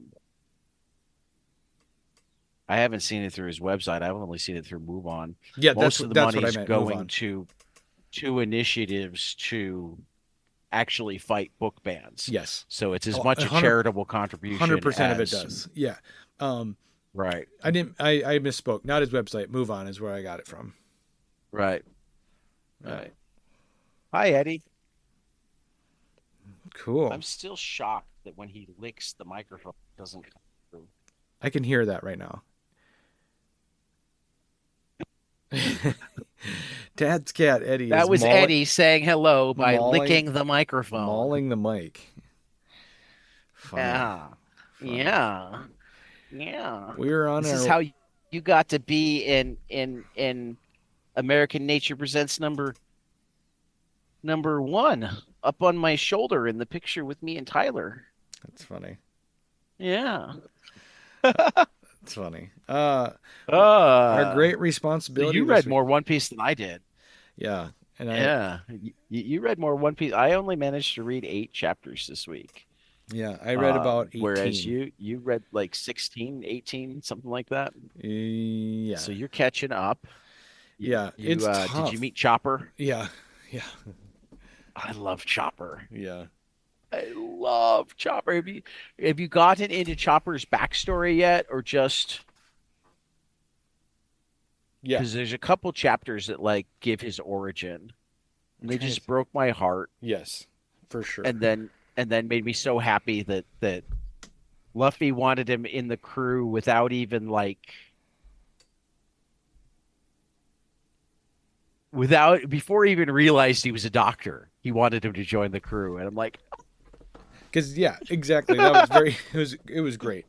I haven't seen it through his website. I've only seen it through Move On. Yeah, Most of the that's what I money's meant. Move going on. to initiatives to actually fight book bans. Yes, So it's as oh, much a 100 charitable contribution 100% of it as does. Yeah. Um, right, I misspoke. Not his website. Move on is where I got it from. right, Uh, right. Hi, Eddie. cool. I'm still shocked that when he licks, the microphone doesn't come through. I can hear that right now. Dad's cat Eddie That is was Eddie saying hello by mauling licking the microphone. mauling the mic. Funny. Yeah. Funny. Yeah. Yeah. We were on This is our how you got to be in American Nature Presents number 1 up on my shoulder in the picture with me and Tyler. That's funny. Yeah. That's funny. Our great responsibility. You this read week- more One Piece than I did. Yeah, and Yeah. You read more One Piece. I only managed to read 8 chapters this week. I read about 18. Whereas you read like 16, 18, something like that. Yeah, So you're catching up. it's tough. Did you meet Chopper? Yeah, I love Chopper. yeah. I love Chopper. Have you gotten into Chopper's backstory yet, or just Yeah. because there's a couple chapters that like give his origin, and they Okay. just broke my heart, Yes, for sure. and then made me so happy that Luffy wanted him in the crew without even like before he even realized he was a doctor. He wanted him to join the crew, and I'm like, Because exactly. That was very. It was great.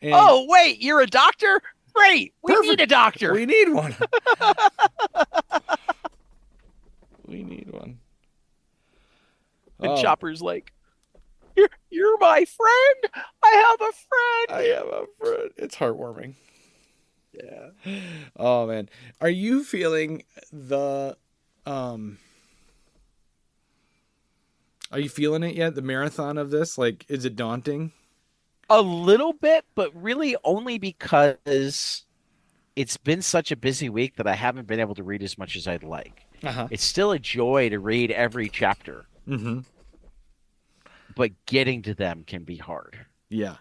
And oh wait, you're a doctor? Great, we Perfect. need a doctor. we need one. We need one. And Oh, Chopper's like, you're my friend. I have a friend. I have a friend. It's heartwarming. Yeah. Oh man, are you feeling the? Are you feeling it yet? The marathon of this, like, is it daunting? A little bit, but really only because it's been such a busy week that I haven't been able to read as much as I'd like. Uh-huh. It's still a joy to read every chapter, Mm-hmm. but getting to them can be hard. Yeah.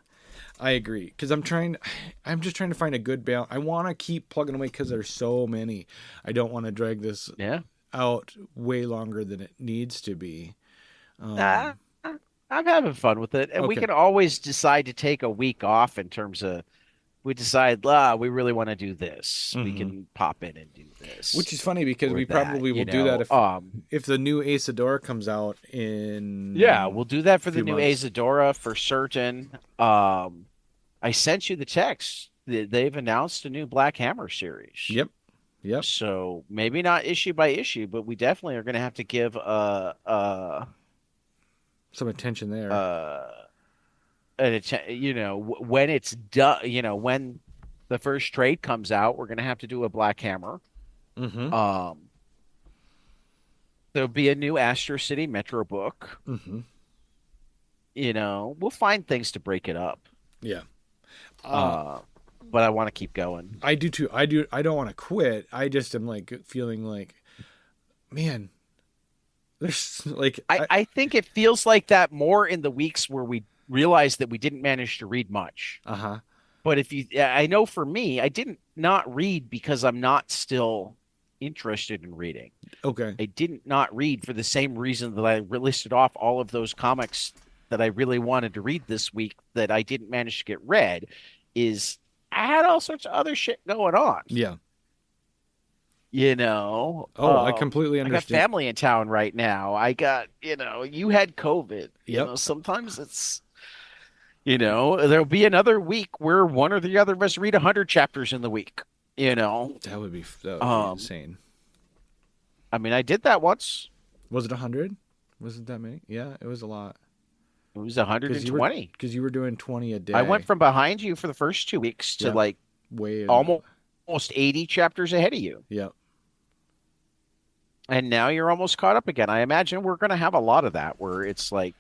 I agree because I'm just trying to find a good balance. I want to keep plugging away because there's so many. I don't want to drag this Yeah. out way longer than it needs to be. Uh, I'm having fun with it, and we Okay. can always decide to take a week off in terms of we decide, we really want to do this. We Hmm. can pop in and do this Which is funny because or we that, probably will you do that know. if the new Asadora comes out Yeah, in we'll do that a for the few new months. Azadora for certain. I sent you the text. They've announced a new Black Hammer series. Yep. Yep. So maybe not issue by issue, but we definitely are going to have to give Some attention there. uh when it's done, when the first trade comes out, we're going to have to do a Black Hammer. Mm-hmm. Um, there'll be a new Astro City Metro book. Mm-hmm. We'll find things to break it up. Yeah. Uh, but I want to keep going. I do too. I do. I don't want to quit. I just am like feeling like, man, there's like, I think it feels like that more in the weeks where we realized that we didn't manage to read much. uh-huh. But I know for me, I didn't not read because I'm not still interested in reading. Okay. I didn't not read for the same reason that I listed off all of those comics that I really wanted to read this week that I didn't manage to get read. Is I had all sorts of other shit going on. Yeah. Oh, I completely I got understand. family in town right now. I got, you had COVID. Yep. Sometimes it's, there'll be another week where one or the other of us read 100 chapters in the week. That would be Um, insane. I mean, I did that once. Was it 100? Was it that many? Yeah, it was a lot. It was Because 120. you were doing 20 a day. I went from behind you for the first 2 weeks to Yep. like way almost 80 chapters ahead of you. Yep. And now you're almost caught up again. I imagine we're going to have a lot of that where it's like,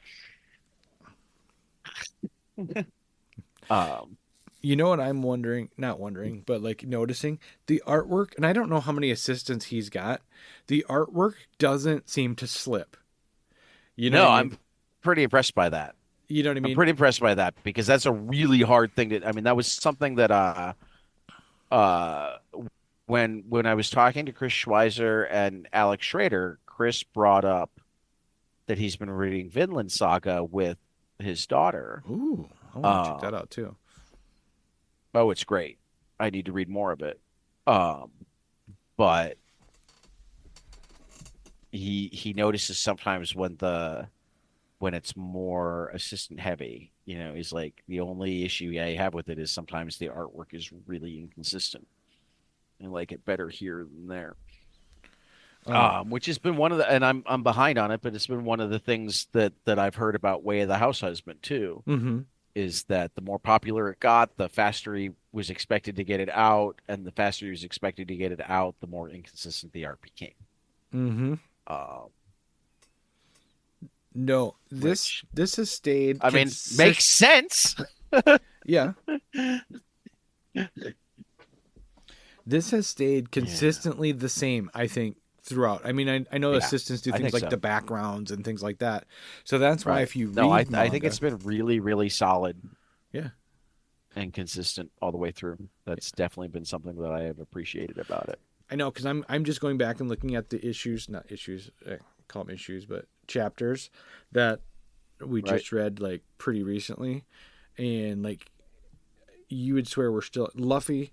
You know what I'm wondering? Not wondering, but like noticing the artwork, and I don't know how many assistants he's got. The artwork doesn't seem to slip. You know no, what I mean? I'm pretty impressed by that. You know what I I'm mean? pretty impressed by that because that's a really hard thing I mean, that was something that uh when I was talking to Chris Schweizer and Alex Schrader, Chris brought up that he's been reading Vinland Saga with his daughter. Ooh, I want to check that out too. Oh, it's great. I need to read more of it. But he notices sometimes when it's more assistant heavy, he's like the only issue I have with it is sometimes the artwork is really inconsistent. I like it better here than there. Which has been one of the, and I'm behind on it, but it's been one of the things that I've heard about Way of the House Husband too, Mm-hmm. is that the more popular it got, the faster he was expected to get it out, and the faster he was expected to get it out, the more inconsistent the art became. Mm-hmm. No, this has stayed. I mean, makes sense. Yeah. This has stayed consistently the same, I think, throughout. I mean, I know assistants do things like the backgrounds and things like that. So that's why if you read I think it's been really, really solid. Yeah. And consistent all the way through. That's definitely been something that I have appreciated about it. I know, because I'm just going back and looking at the issues, not issues, call them issues, but chapters that we just read like pretty recently, and like you would swear we're still Luffy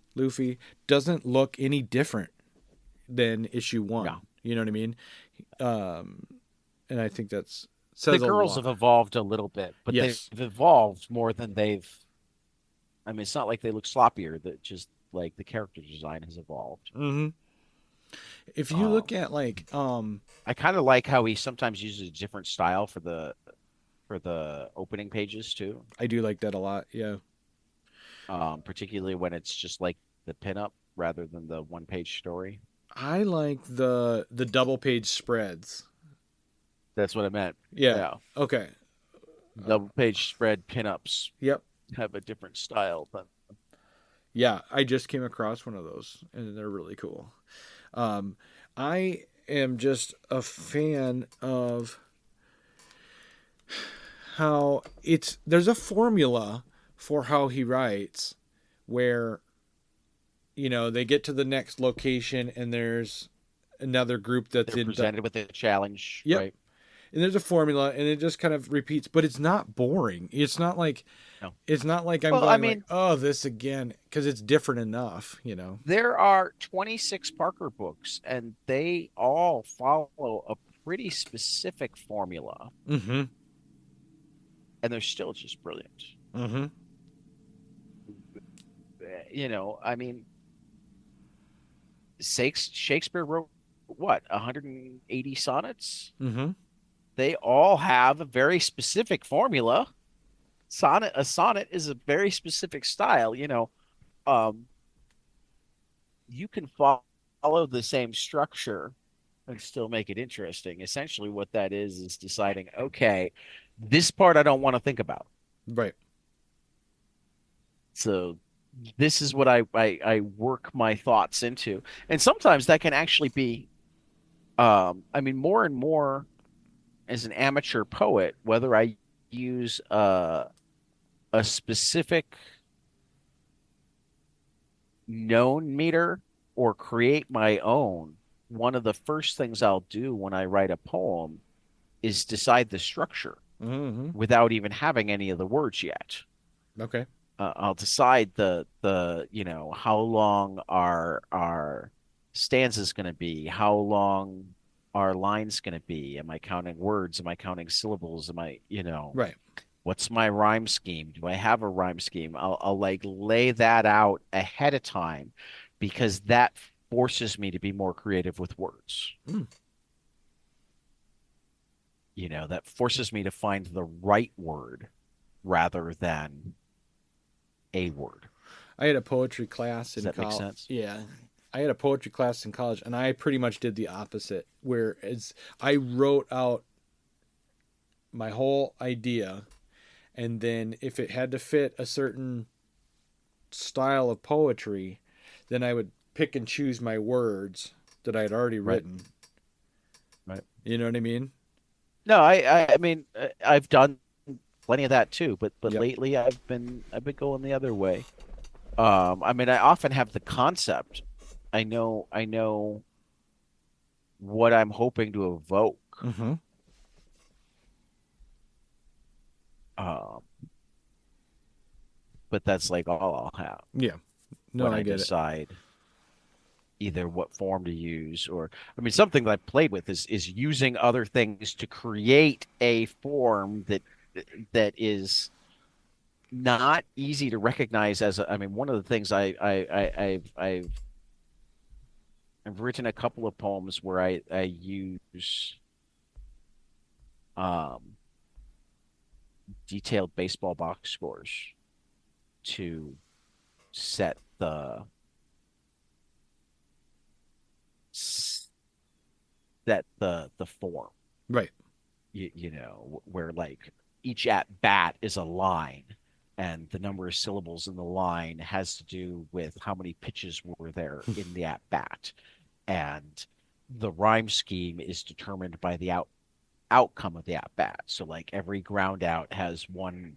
doesn't look any different than issue 1. No. You know what I mean? And I think that's says the girls have evolved a little bit, but they've evolved more than they've. I mean, it's not like they look sloppier. That just like the character design has evolved. Mm-hmm. If you look at like, I kind of like how he sometimes uses a different style for the opening pages too. I do like that a lot. Yeah. Particularly when it's just like the pinup rather than the one-page story. I like the double page spreads. That's what I meant. Yeah. Okay. Double page spread pinups. Yep. Have a different style, but yeah, I just came across one of those, and they're really cool. I am just a fan of how there's a formula for how he writes, where they get to the next location and there's another group that's They're in. presented with a challenge, Yep. right? And there's a formula, and it just kind of repeats, but it's not boring. It's not like No. I'm Well, I going like, mean, oh, this again, because it's different enough. there are 26 Parker books, and they all follow a pretty specific formula, Mm-hmm. and they're still just brilliant. Mm-hmm. I mean, Shakespeare wrote what, 180 sonnets? Mm-hmm. They all have a very specific formula. A sonnet is a very specific style. Um, you can follow the same structure and still make it interesting. Essentially, what that is deciding, okay, this part I don't want to think about. Right. So this is what I work my thoughts into. And sometimes that can actually be, I mean, more and more as an amateur poet, whether I use a specific known meter or create my own, one of the first things I'll do when I write a poem is decide the structure Mm-hmm. without even having any of the words yet. Okay. I'll decide how long our stanzas going to be, how long our lines going to be. Am I counting words? Am I counting syllables? Right. What's my rhyme scheme? Do I have a rhyme scheme? I'll like lay that out ahead of time because that forces me to be more creative with words. Mm. That forces me to find the right word rather than a word. I had a poetry class Does in that make college. sense? Yeah. I had a poetry class in college, and I pretty much did the opposite, where I wrote out my whole idea, and then if it had to fit a certain style of poetry, then I would pick and choose my words that I had already Right. written. Right. You know what I mean? No, I mean I've done plenty of that too, but Yep. lately I've been going the other way. I mean I often have the concept. I know what I'm hoping to evoke. Mm-hmm. Um, but that's like all I'll have Yeah. No, when I I get it. decide either what form to use or I mean something that I've played with is using other things to create a form that is not easy to recognize I mean one of the things I've written a couple of poems where I use um detailed baseball box scores to set the form. Right. Where like each at bat is a line and the number of syllables in the line has to do with how many pitches were there in the at bat. And the rhyme scheme is determined by the outcome of the at bat. So like every ground out has one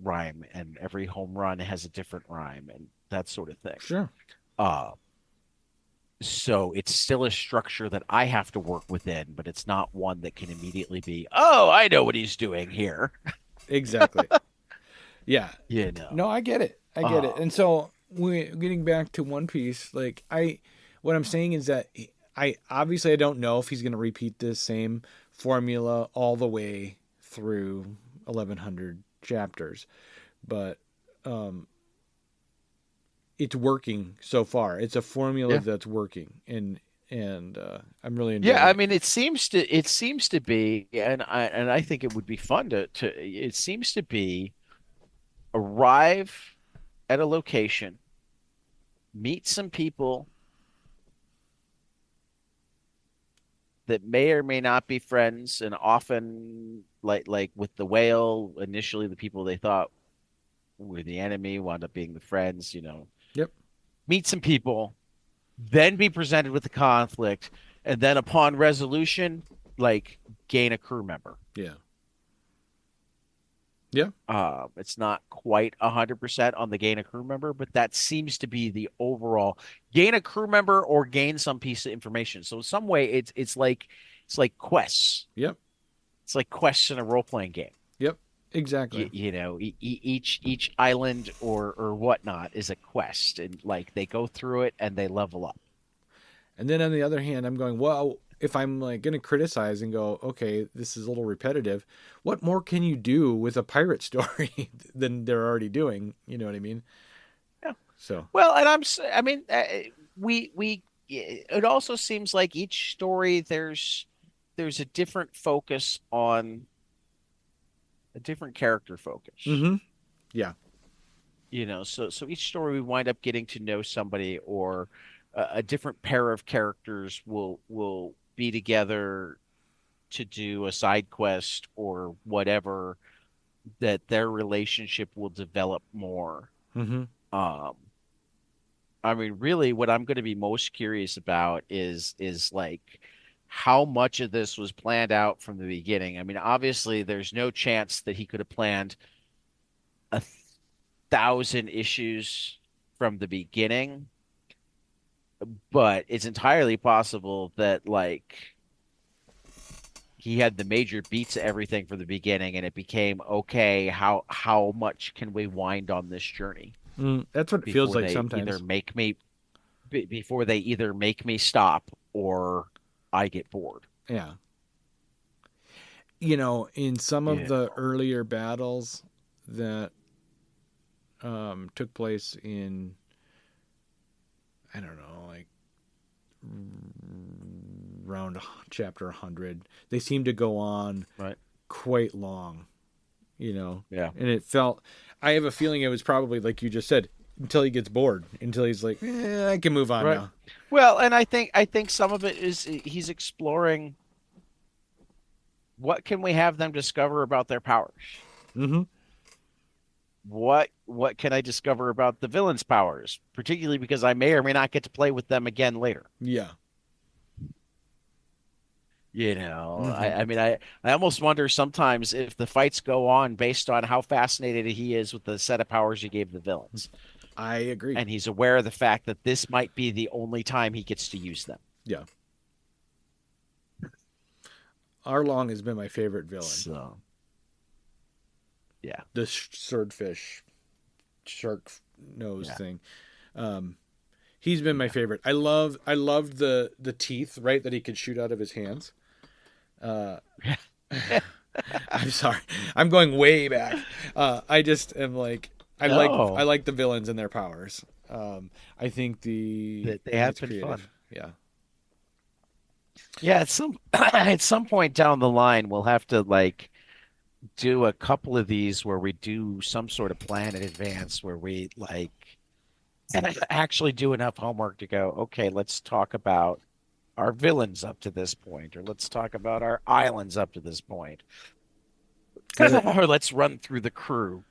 rhyme and every home run has a different rhyme and that sort of thing. Sure. Uh, So it's still a structure that I have to work within, but it's not one that can immediately be, oh, I know what he's doing here. Exactly. Yeah. You know. No, I get it. I get it. Uh, And so we getting back to One Piece, like what I'm saying is that I don't know if he's going to repeat this same formula all the way through 1100 chapters, but um, it's working so far. It's a formula yeah. that's working, and I'm really Yeah, enjoying I it. mean it seems to be and I think it would be fun to it seems to be arrive at a location, meet some people that may or may not be friends and often like with the whale initially the people they thought were the enemy wound up being the friends. Yep. Meet some people, then be presented with the conflict, and then upon resolution, like gain a crew member. Yeah. Yeah. It's not quite 100% on the gain a crew member, but that seems to be the overall gain a crew member or gain some piece of information. So in some way, it's like quests. Yep. It's like quests in a role playing game. Yep. Exactly. Each island or whatnot is a quest, and like they go through it and they level up. And then on the other hand, I'm going, well, if I'm like going to criticize and go, okay, this is a little repetitive, what more can you do with a pirate story than they're already doing? You know what I mean? Yeah. So, Well, and I mean, we. It also seems like each story there's a different focus on a different character focus. mm-hmm. Yeah. So each story we wind up getting to know somebody, or a different pair of characters will be together to do a side quest or whatever, that their relationship will develop more. Mm-hmm. Um, I mean, really, what I'm going to be most curious about is like how much of this was planned out from the beginning. I mean, obviously, there's no chance that he could have planned 1,000 issues from the beginning, but it's entirely possible that like he had the major beats of everything from the beginning, and it became okay. How much can we wind on this journey That's what it feels before like they either sometimes. make me before they either make me stop or I get bored. Yeah. In some of Yeah. the earlier battles that took place in, I don't know, like around chapter 100, they seem to go on Right. quite long. Yeah. And I have a feeling it was probably like you just said, until he gets bored, until he's like, I can move on Right. now. Well, and I think some of it is he's exploring what can we have them discover about their powers. Mm-hmm. What can I discover about the villain's powers, particularly because I may or may not get to play with them again later. Yeah. I, Mm-hmm. I mean, I almost wonder sometimes if the fights go on based on how fascinated he is with the set of powers you gave the villains. I agree. And he's aware of the fact that this might be the only time he gets to use them. Yeah. Arlong has been my favorite villain. So, yeah. The swordfish shark nose Yeah. thing. He's been my favorite. I loved the teeth, right, that he could shoot out of his hands. Uh, I'm sorry. I'm going way back. I just am like I No, like the villains and their powers. I think they have it's been fun. creative. Yeah. Yeah, at some at some point down the line, we'll have to like do a couple of these where we do some sort of plan in advance where we like actually do enough homework to go, okay, let's talk about our villains up to this point, or let's talk about our islands up to this point, That- or let's run through the crew.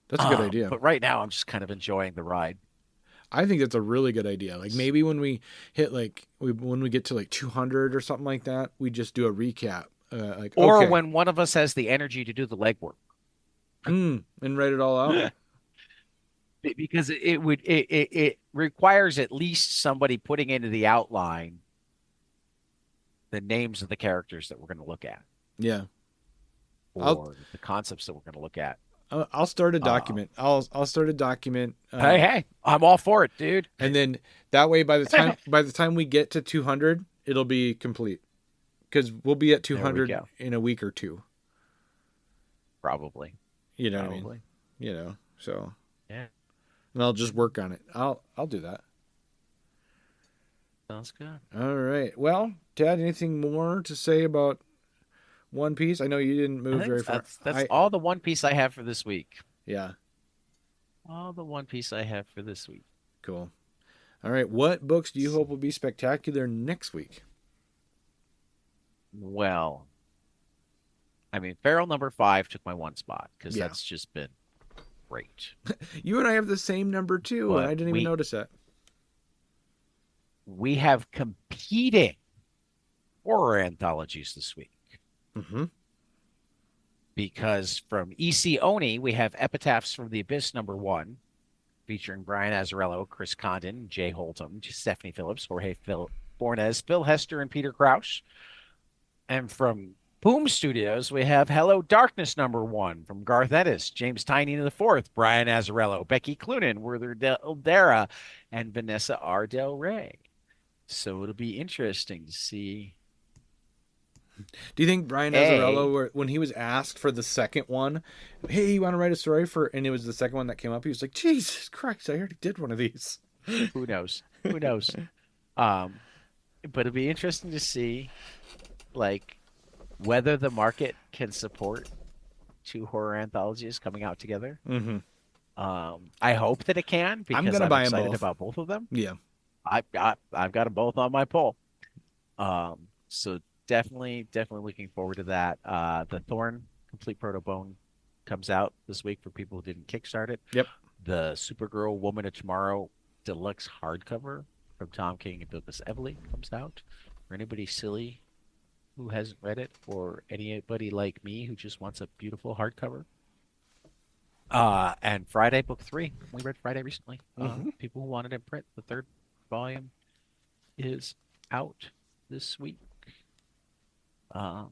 That's a good idea. But right now, I'm just kind of enjoying the ride. I think that's a really good idea. Like maybe when we hit when we get to like 200 or something like that, we just do a recap. Like Or okay, when one of us has the energy to do the legwork. and write it all out. Because it requires at least somebody putting into the outline the names of the characters that we're going to look at, Yeah. I'll or the concepts that we're going to look at. I'll start a Um, document. I'll start a document. hey, I'm all for it, dude. And then that way, by the time we get to 200, it'll be complete because we'll be at There we 200 go. in a week or two. Probably, You know what I mean? probably. So Yeah, and I'll just work on it. I'll do that. sounds good. All right. Well, Dad, anything more to say about One Piece? I know you didn't I move think very far. that's all the One Piece I have for this week. Yeah, All the One Piece I have for this week. cool. All right. What books do you hope will be spectacular next week? Well, I mean, Feral number 5 took my one spot because Yeah. that's just been great. You and I have the same number two, and I But didn't even notice that. we have competing horror anthologies this week. Mm-hmm. because from EC Oni, we have Epitaphs from the Abyss #1, featuring Brian Azzarello, Chris Condon, Jay Holtum, Stephanie Phillips, Jorge Fornes, Phil Hester, and Peter Krause. And from Boom Studios, we have Hello Darkness #1 from Garth Ennis, James Tynion IV, Brian Azzarello, Becky Cloonan, Werther Dara, and Vanessa R. Del Rey. So it'll be interesting to see. Do you think Brian Azzarello, when he was asked for the second one, hey, you want to write a story for, and it was the second one that came up, he was like, Jesus Christ, I already did one of these. Who knows? Who knows? But it'll be interesting to see, like, whether the market can support 2 horror anthologies coming out together. Mm-hmm. I hope that it can, because I'm buy excited both. about both of them. Yeah. I've got them both on my poll. So definitely looking forward to that. The Thorn Complete Proto Bone comes out this week for people who didn't kickstart it. Yep. The Supergirl Woman of Tomorrow deluxe hardcover from Tom King and Douglas Everly comes out. For anybody silly who hasn't read it, or anybody like me who just wants a beautiful hardcover. And Friday, book 3. We read Friday recently. People who wanted it in print, the 3rd volume is out this week. All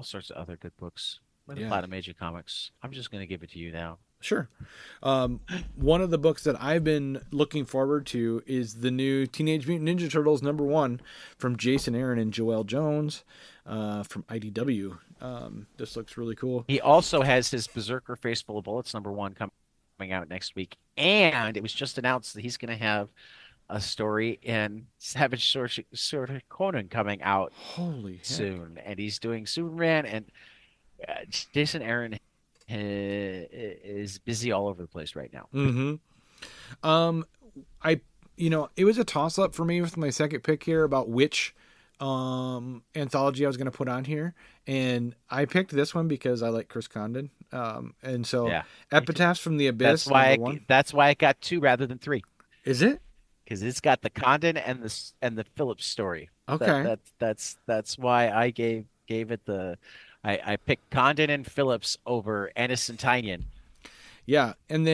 sorts of other good books. Platinum Age of Comics. I'm just going to give it to you now. Sure. One of the books that I've been looking forward to is the new Teenage Mutant Ninja Turtles #1 from Jason Aaron and Joelle Jones from IDW. This looks really cool. He also has his Berserker Face Full of Bullets #1 coming out next week. And it was just announced that he's going to have a story in Savage Sword of Conan coming out soon. And he's doing Superman, and Jason Aaron is busy all over the place right now. It was a toss up for me with my second pick here about which anthology I was going to put on here, and I picked this one because I like Chris Condon. And so Epitaphs from the Abyss. That's why it got 2 rather than 3. Is it? Because it's got the Condon and the Phillips story. Okay. That's why I gave it the. I picked Condon and Phillips over Ennis and Tynion. Yeah, and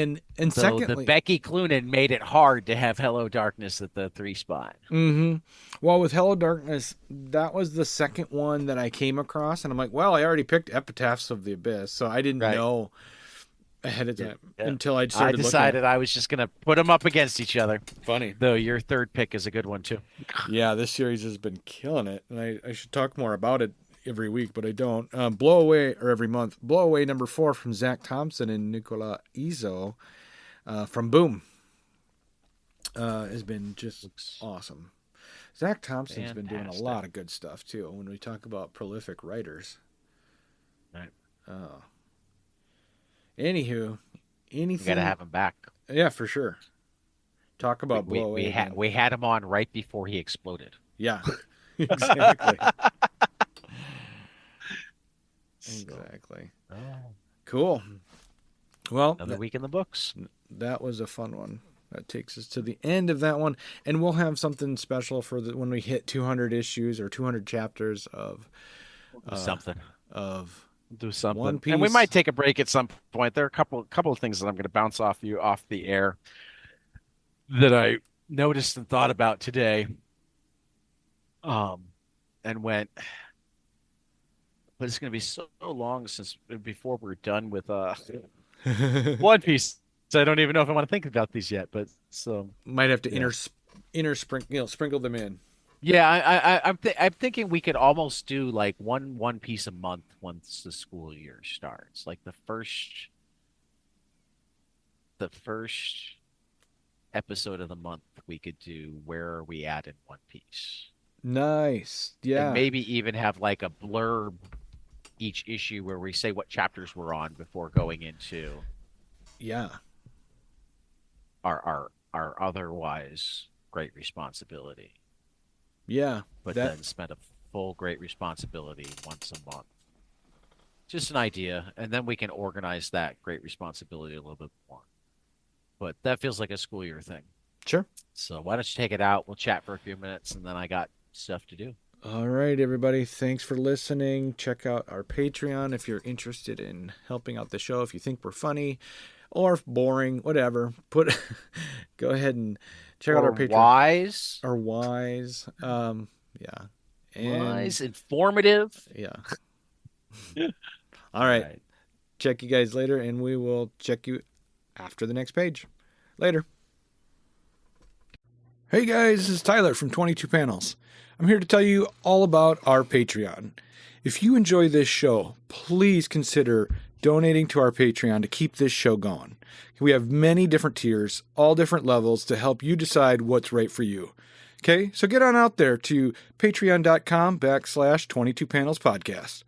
secondly, the Becky Cloonan made it hard to have Hello Darkness at the 3 spot. Well, with Hello Darkness, that was the second one that I came across, and I'm like, well, I already picked Epitaphs of the Abyss, so I didn't know ahead of time until I started. I decided I was just gonna put them up against each other. Funny, though. Your third pick is a good one too. Yeah, this series has been killing it, and I should talk more about it every week, but I don't. Blow Away, or every month. Blow Away #4 from Zach Thompson and Nicola Izzo from Boom has been just awesome. Zach Thompson's been doing a lot of good stuff too. When we talk about prolific writers, right? Anywho, anything. You gotta have him back. Yeah, for sure. Talk about Blow Away. We had him on right before he exploded. Yeah, exactly. Exactly. Oh. Cool. Well, another week in the books. That was a fun one. That takes us to the end of that one, and we'll have something special for when we hit 200 issues or 200 chapters of something do something. One Piece. And we might take a break at some point. There are a couple of things that I'm going to bounce off the air that I noticed and thought about today. And went. But it's going to be so long before we're done with One Piece. So I don't even know if I want to think about these yet. But so might have to sprinkle them in. Yeah, I'm thinking we could almost do like one piece a month once the school year starts. Like the first episode of the month, we could do Where Are We At in One Piece. Nice. Yeah. And maybe even have like a blurb each issue where we say what chapters we're on before going into our otherwise great responsibility. Yeah. But then spend a full great responsibility once a month. Just an idea. And then we can organize that great responsibility a little bit more. But that feels like a school year thing. Sure. So why don't you take it out? We'll chat for a few minutes, and then I got stuff to do. All right, everybody. Thanks for listening. Check out our Patreon if you're interested in helping out the show. If you think we're funny or boring, whatever, go ahead and check out our Or Patreon. wise. Or wise. Yeah. Wise, informative. Yeah. All right. Check you guys later, and we will check you after the next page. Later. Hey guys, this is Tyler from 22 Panels. I'm here to tell you all about our Patreon. If you enjoy this show, please consider donating to our Patreon to keep this show going. We have many different tiers, all different levels to help you decide what's right for you. Okay, so get on out there to patreon.com/22panelspodcast.